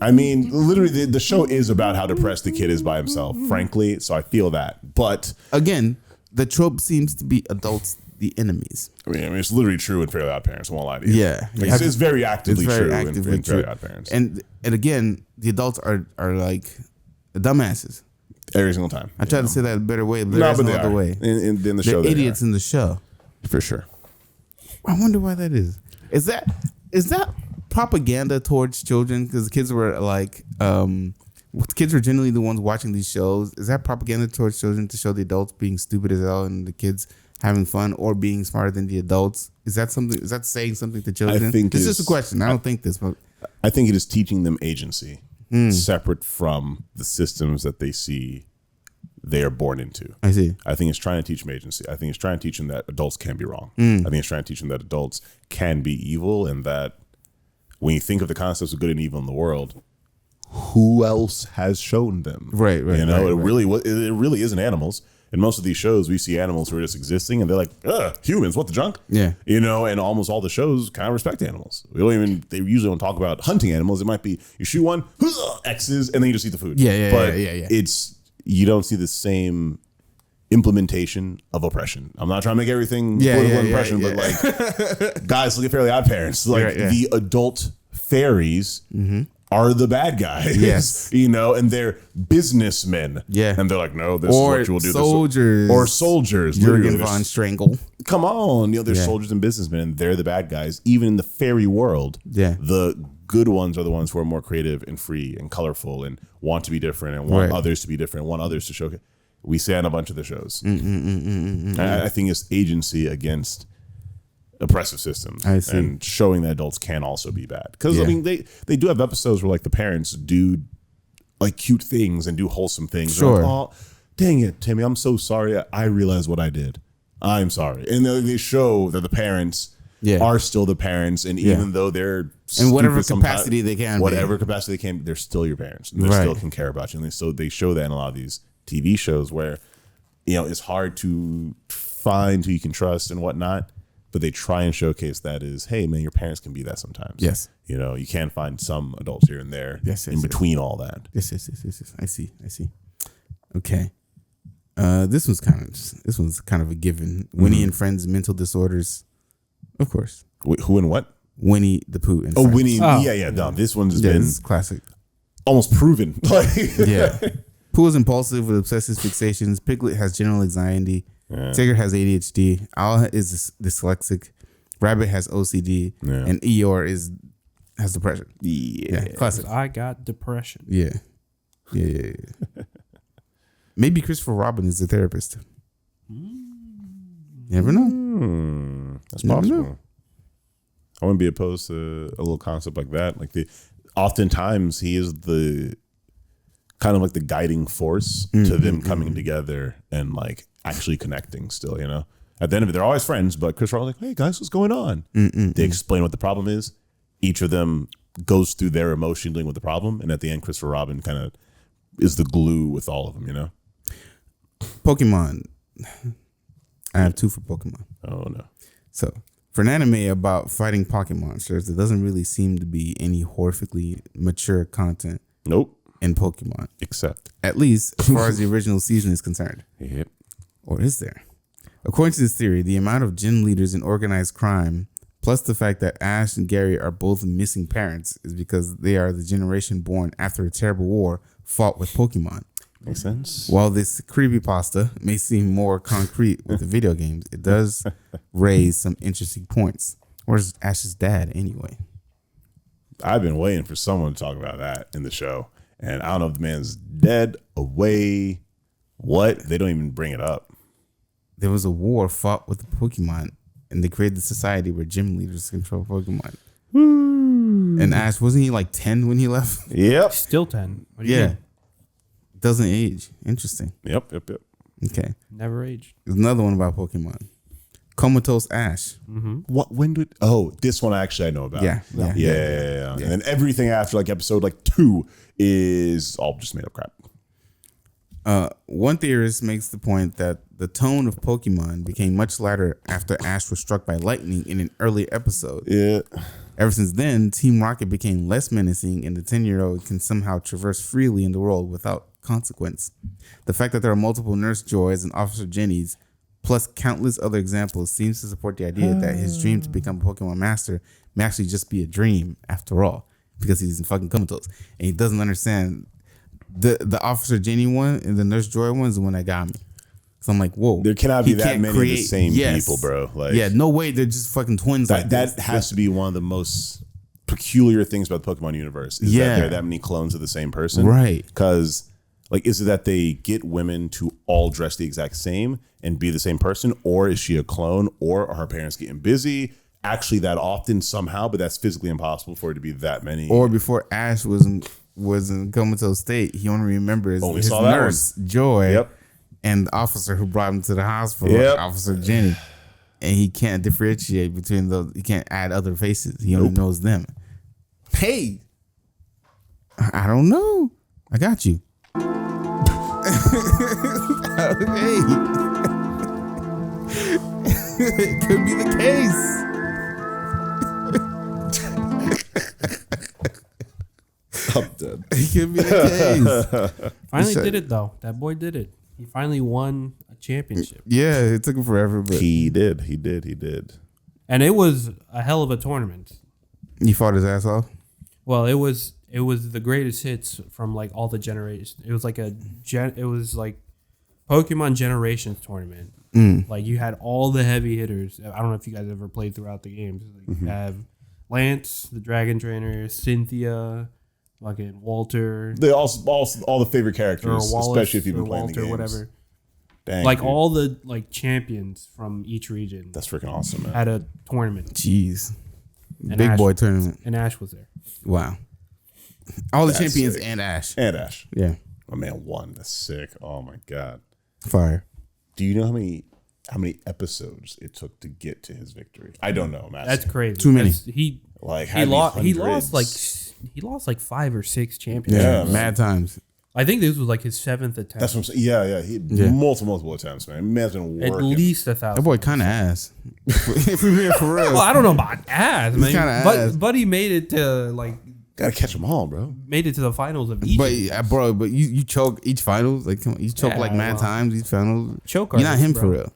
I mean, literally, the show is about how depressed the kid is by himself, frankly. So I feel that. But Again, the trope seems to be adults the enemies. I mean, it's literally true in Fairly Odd Parents. I won't lie to you. Yeah. Like, it's very actively It's very true actively in Fairly Odd Parents. And again, the adults are like the dumbasses. Every single time. I tried to say that a better way, but No, there's but no they other are. way. In the They're show, they idiots are. in the show. For sure. I wonder why that is. Is that propaganda towards children? Because kids were like, kids were generally the ones watching these shows. Is that propaganda towards children to show the adults being stupid as hell and the kids having fun or being smarter than the adults? Is that something? Is that saying something to children? I think it's it's- just a question. I don't think this, but I think it is teaching them agency separate from the systems that they see they are born into. I see. I think it's trying to teach them agency. I think it's trying to teach them that adults can be wrong. I think it's trying to teach them that adults can be evil, and that when you think of the concepts of good and evil in the world, who else has shown them? Right. You know, right. it really isn't animals. In most of these shows, we see animals who are just existing, and they're like, ugh, humans, what the junk? Yeah. You know, and almost all the shows kind of respect animals. They usually don't talk about hunting animals. It might be you shoot one, X's, and then you just eat the food. Yeah. But you don't see the same implementation of oppression. I'm not trying to make everything political oppression, but like, guys, look at Fairly Odd Parents. Like the adult fairies are the bad guys. Yes. You know, and they're businessmen. Yeah. And they're like, no, this Or is what you will do. soldiers. Or soldiers. Jurgen literally. von Strangle. Come on. You know, there's soldiers and businessmen, and they're the bad guys. Even in the fairy world, the good ones are the ones who are more creative and free and colorful and want to be different and want others to be different, want others to showcase. We say on a bunch of the shows. I think it's agency against oppressive systems. I see. And showing that adults can also be bad. Because, I mean, they do have episodes where, like, the parents do, like, cute things and do wholesome things. Sure. Like, oh, dang it, Timmy, I'm so sorry. I realized what I did. I'm sorry. And they show that the parents are still the parents. And even though they're in whatever stupid capacity they can be. whatever capacity they can, they're still your parents. And they still can care about you. And so they show that in a lot of these TV shows where, you know, it's hard to find who you can trust and whatnot, but they try and showcase that is, hey, man, your parents can be that sometimes. Yes. You know, you can find some adults here and there in between all that. Yes. I see. Okay. This one's kind of a given. Winnie and Friends mental disorders. Of course. Wait, who and what? Winnie the Pooh and Oh, Friends. Winnie. Yeah. No, this one's been It's classic. almost proven. Like, Yeah. Pooh is impulsive with obsessive fixations. Piglet has general anxiety. Yeah. Tigger has ADHD. Owl is dyslexic. Rabbit has OCD. Yeah. And Eeyore has depression. Yeah. Classic. I got depression. Yeah. Maybe Christopher Robin is the therapist. Never know. That's Never possible. know. I wouldn't be opposed to a little concept like that. Like oftentimes he is the kind of like the guiding force to them coming together and like actually connecting still, you know? At the end of it, they're always friends, but Chris Robin's like, hey guys, what's going on? They explain what the problem is. Each of them goes through their emotion dealing with the problem. And at the end, Christopher Robin kind of is the glue with all of them, you know? Pokemon. I have 2 for Pokemon. Oh no. So, for an anime about fighting Pocket monsters, there doesn't really seem to be any horrifically mature content Nope. in Pokemon. Except. At least as far as the original season is concerned. Yep. Or is there? According to this theory, the amount of gym leaders in organized crime, plus the fact that Ash and Gary are both missing parents, is because they are the generation born after a terrible war fought with Pokemon. Makes sense. While this creepypasta may seem more concrete with the video games, it does raise some interesting points. Where's Ash's dad anyway? I've been waiting for someone to talk about that in the show. And I don't know if the man's dead, away, what. They don't even bring it up. There was a war fought with the Pokemon, and they created a society where gym leaders control Pokemon. And Ash, wasn't he like 10 when he left? Yep. Still 10. What do you mean? Doesn't age. Interesting. Yep. Okay. Never aged. There's another one about Pokemon. Comatose Ash. What? When did? Oh, this one actually I know about. Yeah. And then everything after like episode like 2 is all just made up crap. One theorist makes the point that the tone of Pokemon became much lighter after Ash was struck by lightning in an early episode. Yeah. Ever since then, Team Rocket became less menacing, and the 10-year-old can somehow traverse freely in the world without consequence. The fact that there are multiple Nurse Joys and Officer Jennies, plus countless other examples, seems to support the idea that his dream to become a Pokemon master may actually just be a dream after all, because he's in fucking comatose and he doesn't understand. The Officer Jenny one and the Nurse Joy one is the one that got me. So I'm like, whoa, There cannot be that many of the same yes. people, bro. Like, yeah, no way they're just fucking twins. that, like that this. has to be one of the most peculiar things about the Pokemon universe is that there are that many clones of the same person. Right. Because, like, is it that they get women to all dress the exact same and be the same person? Or is she a clone? Or are her parents getting busy? Actually, that often somehow, but that's physically impossible for it to be that many. Or before Ash was in comatose state, he only remembers Only his saw that nurse Joy Yep. and the officer who brought him to the hospital, Yep. Officer Jenny. And he can't differentiate between those. He can't add other faces. He only knows them. Hey, I don't know. I got you. Hey, it could be the case. I'm dead. It could be the case. Finally did it though. That boy did it. He finally won a championship. Yeah, it took him forever, but He did. And it was a hell of a tournament. he fought his ass off. Well, it was the greatest hits from like all the generations. It was like Pokemon Generations tournament. Like you had all the heavy hitters. I don't know if you guys ever played throughout the games. Like you have Lance, the Dragon Trainer, Cynthia, fucking Walter, They all the favorite or characters, Wallace, especially if you've been or playing Walter, the games. whatever. Dang, Like dude. all the like champions from each region That's freaking awesome, man. had a tournament, Jeez. And Big Ash- boy tournament. and Ash was there. Wow. All the That's champions sick. and Ash. And Ash. Yeah. My man won. That's sick. Oh my god. Fire. Do you know how many episodes it took to get to his victory? I don't know, man. That's crazy. Too many. That's- He like he had to be lost. He hundreds. lost like 5 or 6 champions. Yeah, man. Mad times. I think this was like his 7th attempt. That's what I'm saying. Yeah. He multiple attempts, man. Man's been At working. least That 1,000. boy kind of ass. If we're being for real. Well, I don't know about ass, man. kinda ass. But he made it to like Gotta catch them all, bro. Made it to the finals of each. But you choke each finals. Like, come on, you choke like mad times each finals. Choke You're not artist, him bro. for real.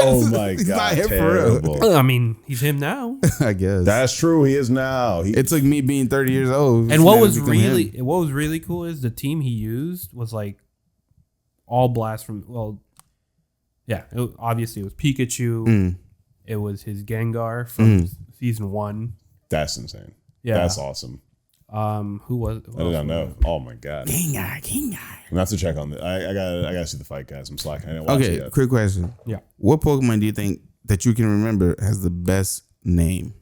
Oh my He's god, not him terrible. for real. I mean, he's him now. I guess That's true. He is now. it took me being 30 years old. And for what that was to become him. really cool is the team he used was like all blast from. Well, yeah, obviously it was Pikachu. It was his Gengar from season 1. That's insane. Yeah, That's awesome. Who was? I did not know. Oh my god. Gengar. I'm gonna have to check on that. I gotta see the fight, guys. I'm slacking. I didn't watch it Okay, yet. quick question. Yeah. What Pokemon do you think that you can remember has the best name?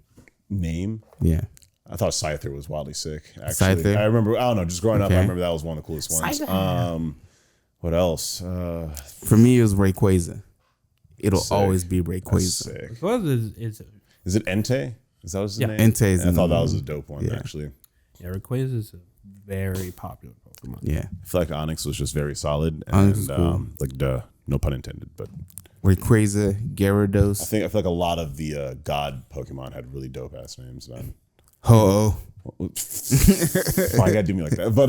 Name? Yeah. I thought Scyther was wildly sick. Actually, Scyther? I remember. I don't know. Just growing up, I Okay. remember that was one of the coolest ones. What else? For me, it was Rayquaza. It'll Sick. always be That's Rayquaza. sick. What is Is it Entei? Is that his Yeah. name? Entei is I the thought that name. was a dope one, Yeah. actually. Yeah, Rayquaza is a very popular Pokemon. Yeah. I feel like Onyx was just very solid. Onyx And is cool. like, duh. No pun intended. But Rayquaza, I Gyarados, feel like a lot of the God Pokemon had really dope ass names, man. Ho-Oh. Why you gotta do me like that? But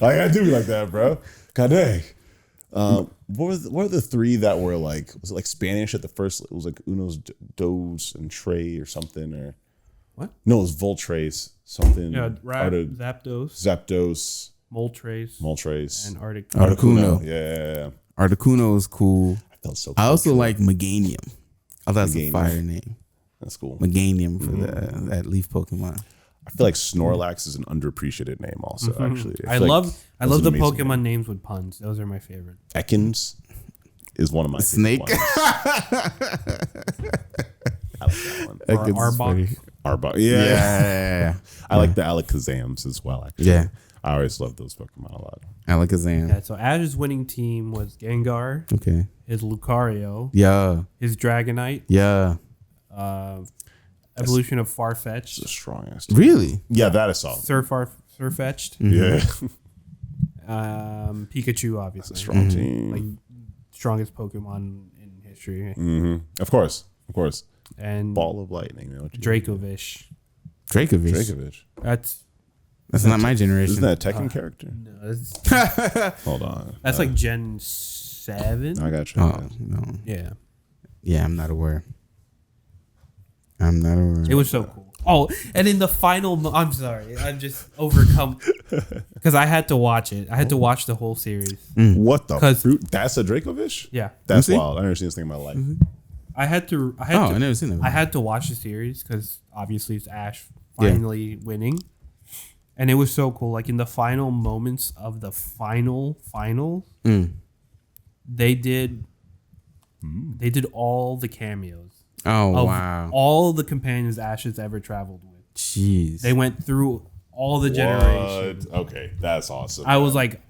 why you gotta do me like that, bro? God dang. What were the three that were like? Was it like Spanish at the first? It was like Unos, Dos, and Trey or something, or What? no? It was Voltrace something. Yeah, Zapdos, Zapdos, Moltres, Moltres, and Arctic. Articuno. Yeah. Articuno is cool. I felt so. I cool. also like Meganium. Oh, that's a Meganium. fire name. That's cool. Meganium for that leaf Pokemon. I feel like Snorlax is an underappreciated name. Also, actually, I feel like love that's an the amazing Pokemon name. names with puns. Those are my favorite. Ekans is one of my Snake. favorite ones. I like that one. Or Ekans is Arbok. funny. Arbok. Yeah. I like the Alakazams as well, actually. Yeah. I always love those Pokemon a lot. Alakazam. Yeah, so Ash's winning team was Gengar, Okay. his Lucario, Yeah. his Dragonite, Yeah. evolution of Farfetch'd, The strongest. Really? Yeah, that is solid. Surfetch'd, Yeah. Pikachu, obviously. Strong team. Like, strongest Pokemon in history. Of course. And Ball of lightning. You know, Dracovish. Dracovish. Dracovish. That's not my generation. Isn't that a Tekken character? no, that's, Hold on. that's like Gen 7. I got you. Oh, no. Yeah. Yeah, I'm not aware. I'm not aware. It was so cool. Oh, and in the final, I'm sorry, I'm just overcome because I had to watch it. I had to watch the whole series. What the 'Cause- fruit? That's a Dracovish? Yeah, That's see? wild. I've never seen this thing in my life. I had to. I never seen that. I had to watch the series because obviously it's Ash Yeah. finally winning, and it was so cool. Like in the final moments of the final, they did all the cameos. Oh, Of wow. all the companions Ash has ever traveled with. Jeez. They went through all the generations. What? Okay, that's awesome. I was like,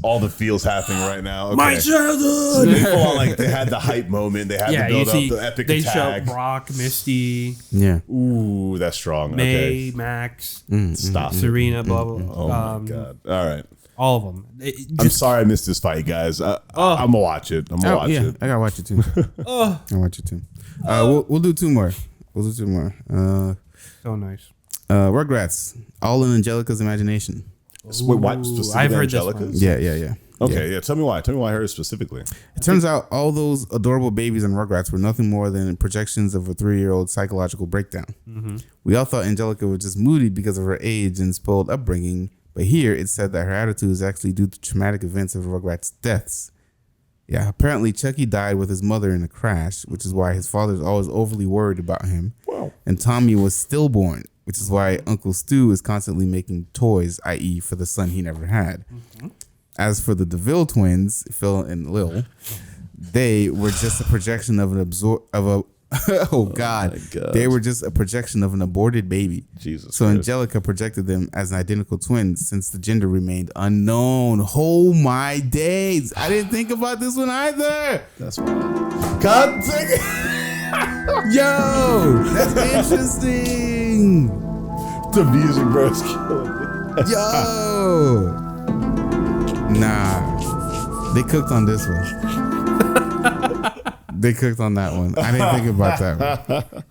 all the feels happening right now. Okay. my childhood. They full on, like they had the hype moment. They had Yeah, to you build see, up the epic they attack. show Brock, Misty, yeah. Ooh, that's strong. May, Okay, Max, stop. Serena, blah blah. blah. Oh my god! All right, All of them. I'm sorry I missed this fight, guys. I'm gonna watch it. I'm gonna watch yeah. it. I gotta watch it too. I watch it too. We'll do two more. So nice. Rugrats. All in Angelica's imagination. Wait, why Ooh, specifically I've heard this one. Angelicas? Yeah. Okay, yeah. Tell me why. Tell me why I heard it specifically. It turns out all those adorable babies in Rugrats were nothing more than projections of a 3-year-old psychological breakdown. We all thought Angelica was just moody because of her age and spoiled upbringing, but here it said that her attitude is actually due to traumatic events of Rugrats' deaths. Yeah, apparently Chucky died with his mother in a crash, which is why his father's always overly worried about him. Wow. And Tommy was stillborn, which is why Uncle Stu is constantly making toys, i.e. for the son he never had. As for the DeVille twins, Phil and Lil, they were just a projection of oh God. my God. They were just a projection of an aborted baby. Jesus So Christ. Angelica projected them as identical twins since the gender remained unknown. Oh my days. I didn't think about this one either. That's wild. God dang it. Yo, that's interesting. The music, bro, is killing me. Yo. Nah. They cooked on this one. They cooked on that one. I didn't think about that one.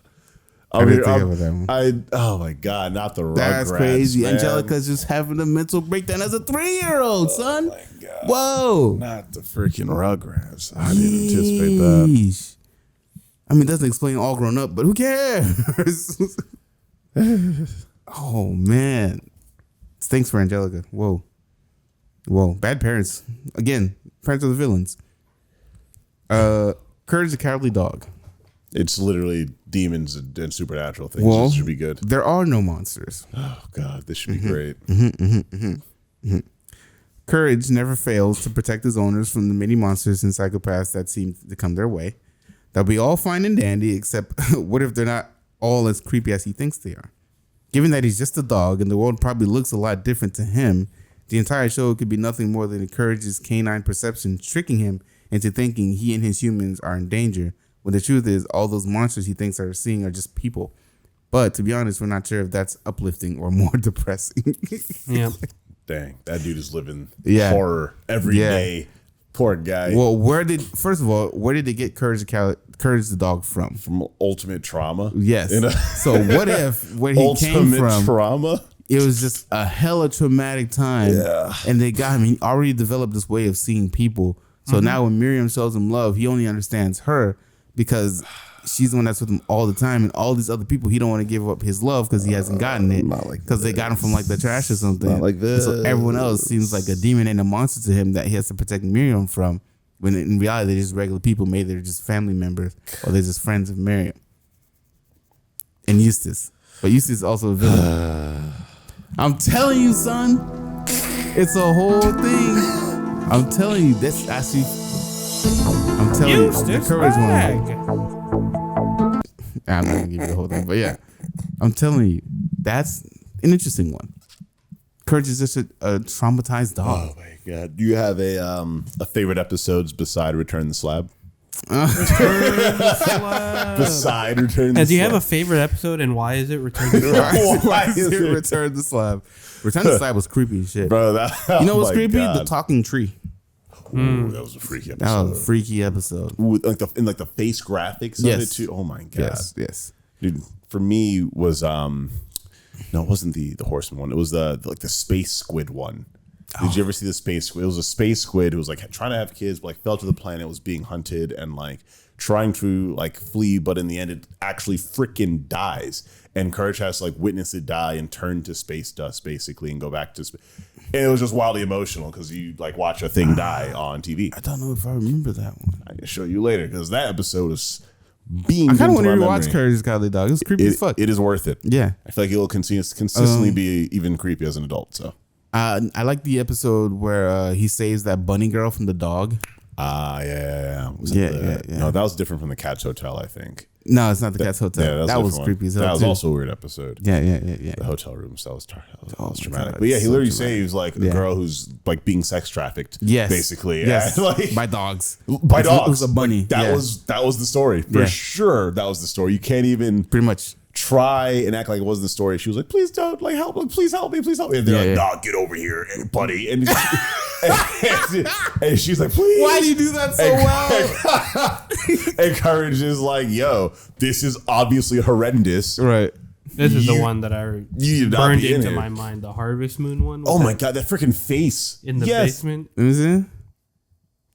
I didn't think about that one. Oh my God, not the Rugrats. That's crazy. Man. Angelica's just having a mental breakdown as a 3-year-old, son. Oh my God. Whoa. Not the freaking Rugrats. I didn't anticipate that. Yeesh. I mean, it doesn't explain all grown up, but who cares? Oh, man. Thanks for Angelica. Whoa. Bad parents. Again, parents are the villains. Courage the Cowardly Dog. It's literally demons and supernatural things. Well, This should be good. There are no monsters. Oh God, this should be great. Courage never fails to protect his owners from the many monsters and psychopaths that seem to come their way. They'll be all fine and dandy, except what if they're not all as creepy as he thinks they are? Given that he's just a dog and the world probably looks a lot different to him, the entire show could be nothing more than Courage's canine perception tricking him into thinking he and his humans are in danger, when the truth is all those monsters he thinks are seeing are just people. But to be honest, we're not sure if that's uplifting or more depressing. Yeah. Dang, that dude is living Yeah. horror every day. Poor guy. Well, where did they get Courage the dog from? From ultimate trauma. Yes. So what if where he came Ultimate from, trauma. it was just a hella traumatic time, and they got him. He already developed this way of seeing people. So now when Miriam shows him love, he only understands her because she's the one that's with him all the time, and all these other people he don't want to give up his love because he hasn't gotten it because they got him from like the trash or something. Not like this. So everyone else seems like a demon and a monster to him that he has to protect Miriam from. When in reality they're just regular people. Maybe they're just family members or they're just friends of Miriam and Eustace. But Eustace is also a villain. I'm telling you, son, it's a whole thing. I'm telling you, that's actually. I'm telling you, the Courage one. I'm not gonna give you the whole thing, but yeah, I'm telling you, that's an interesting one. Courage is just a traumatized dog. Oh my God! Do you have a favorite episodes beside Return the Slab? Beside Return the Slab. Do you have a favorite episode, and why is it Return the Slab? Why is it Return the Slab? Return the Slab was creepy as shit. Bro, You know what's creepy? God. The talking tree. Ooh, that was a freaky episode. That was a freaky episode. Ooh, like the face graphics of it too. Oh my God. Yes. Dude, for me was no, it wasn't the horseman one. It was the space squid one. Did you ever see the space squid? It was a space squid who was like trying to have kids, but like fell to the planet, was being hunted and like trying to like flee, but in the end it actually freaking dies. And Courage has to like witness it die and turn to space dust basically and go back to space. And it was just wildly emotional because you like watch a thing die on TV. I don't know if I remember that one. I can show you later because that episode is I kind of want to rewatch Courage the Cowardly Dog. It was creepy as fuck. It is worth it. Yeah. I feel like it will consistently be even creepy as an adult. So I like the episode where he saves that bunny girl from the dog. Yeah. Yeah. No, that was different from the Cat's Hotel, I think. No, it's not the Cat's Hotel. Yeah, that was creepy as hell. That was too. also a weird episode. Yeah. The hotel rooms, that was traumatic. God, But yeah, he so literally traumatic. saves like a girl who's like being sex trafficked. Yes. Basically. Yes. Like, by dogs. by dogs. It was a bunny. Like, that was the story. For sure, that was the story. You can't even pretty much try and act like it wasn't the story. She was like, please don't like help, like, please help me. And they're like, nah, get over here, buddy. And, and she's like, please. Why do you do that so well? And Courage is like, yo, this is obviously horrendous. Right. This is the one that I did not burned be in into it. my mind. The Harvest Moon one. Oh my God, that freaking face. In the basement. Is it?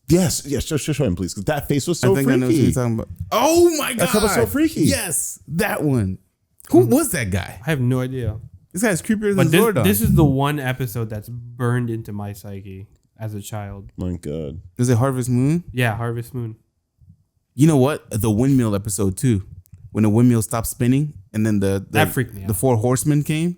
Yes, just show him, please. Because that face was so I think freaky. I know what you're talking about. Oh my God. That was so freaky. Yes, that one. Who was that guy? I have no idea. This guy's creepier But than Zordon. this is the one episode that's burned into my psyche as a child. My God. Is it Harvest Moon? Yeah, Harvest Moon. You know what? The windmill episode too. When the windmill stopped spinning and then that freaked me out. the 4 horsemen came.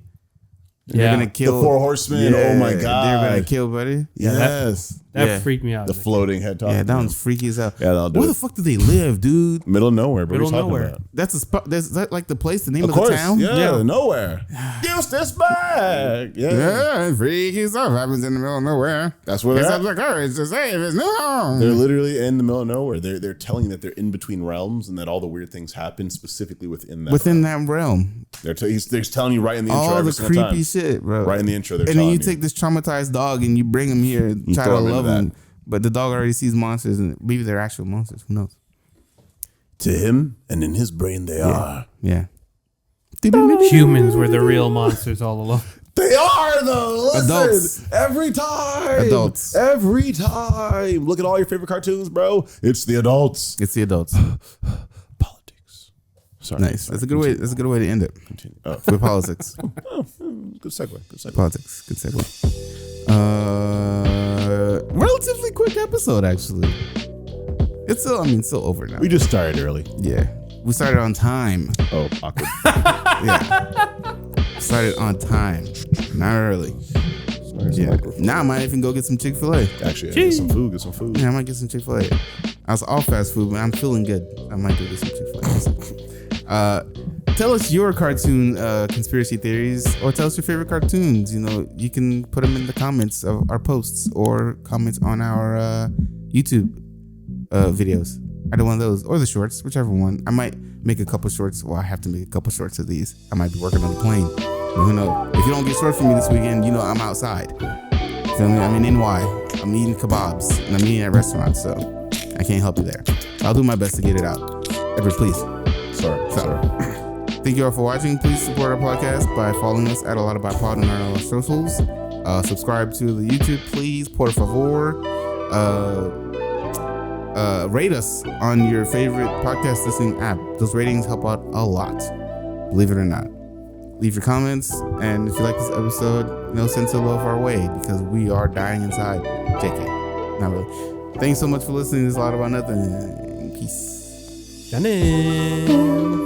And Yeah. They're gonna kill The 4 horsemen. Oh my God. They're gonna kill Buddy. Yes. That freaked me out. The floating head top. Yeah, that one's freaky as hell. Yeah, that'll do Where it. the fuck do they live, dude? Middle of nowhere, bro. Middle What are you of talking nowhere. about? That's a spot. Is that like the place? The name Of of course. the town? Yeah, nowhere. Eustace back. Yeah. Yeah, freaky stuff happens in the middle of nowhere. That's where It's they're up at. the courage to save his new home. They're literally in the middle of nowhere. They're telling you that they're in between realms and that all the weird things happen specifically within that realm. that realm. They're telling you right in the intro All every the single time. creepy shit, bro. Right in the intro, they're and then telling you take this traumatized dog and you bring him here and try to throw him into love that. him. But the dog already sees monsters and maybe they're actual monsters. Who knows? To him, and in his brain they are. Yeah. Humans were the real monsters all along. They are though. Listen, Adults. every time. Adults. Every time. Look at all your favorite cartoons, bro. It's the adults. It's the adults. Politics. Sorry. Nice. Sorry. That's a good way. That's a good way to end it. Continue. Oh. With politics. Good segue. Good segue. Politics. Good segue. Relatively quick episode, actually. It's still, I mean, it's still over now. We just started early. Yeah. We started on time. Oh, awkward. Yeah. Started on time. Not early. Yeah. Now I might even go get some Chick-fil-A. Actually, get some food. Get some food. Yeah, I might get some Chick-fil-A. I was all fast food, but I'm feeling good. I might go get some Chick-fil-A. Tell us your cartoon conspiracy theories, or tell us your favorite cartoons. You know, you can put them in the comments of our posts or comments on our YouTube videos. Either one of those, or the shorts, whichever one. I might make a couple shorts. Well, I have to make a couple shorts of these. I might be working on the plane. But who knows? If you don't get short from me this weekend, you know I'm outside. Feel me? I'm in NY. I'm eating kebabs, and I'm eating at restaurants, so I can't help you there. I'll do my best to get it out. Edward, please. Sorry. Thank you all for watching. Please support our podcast by following us at A Lot About Pod on our socials. Subscribe to the YouTube, please. Por favor. Rate us on your favorite podcast listening app. Those ratings help out a lot, believe it or not. Leave your comments, and if you like this episode, send some love our way, because we are dying inside. JK, not really. Thanks so much for listening. This is A Lot About Nothing. Peace. Done it.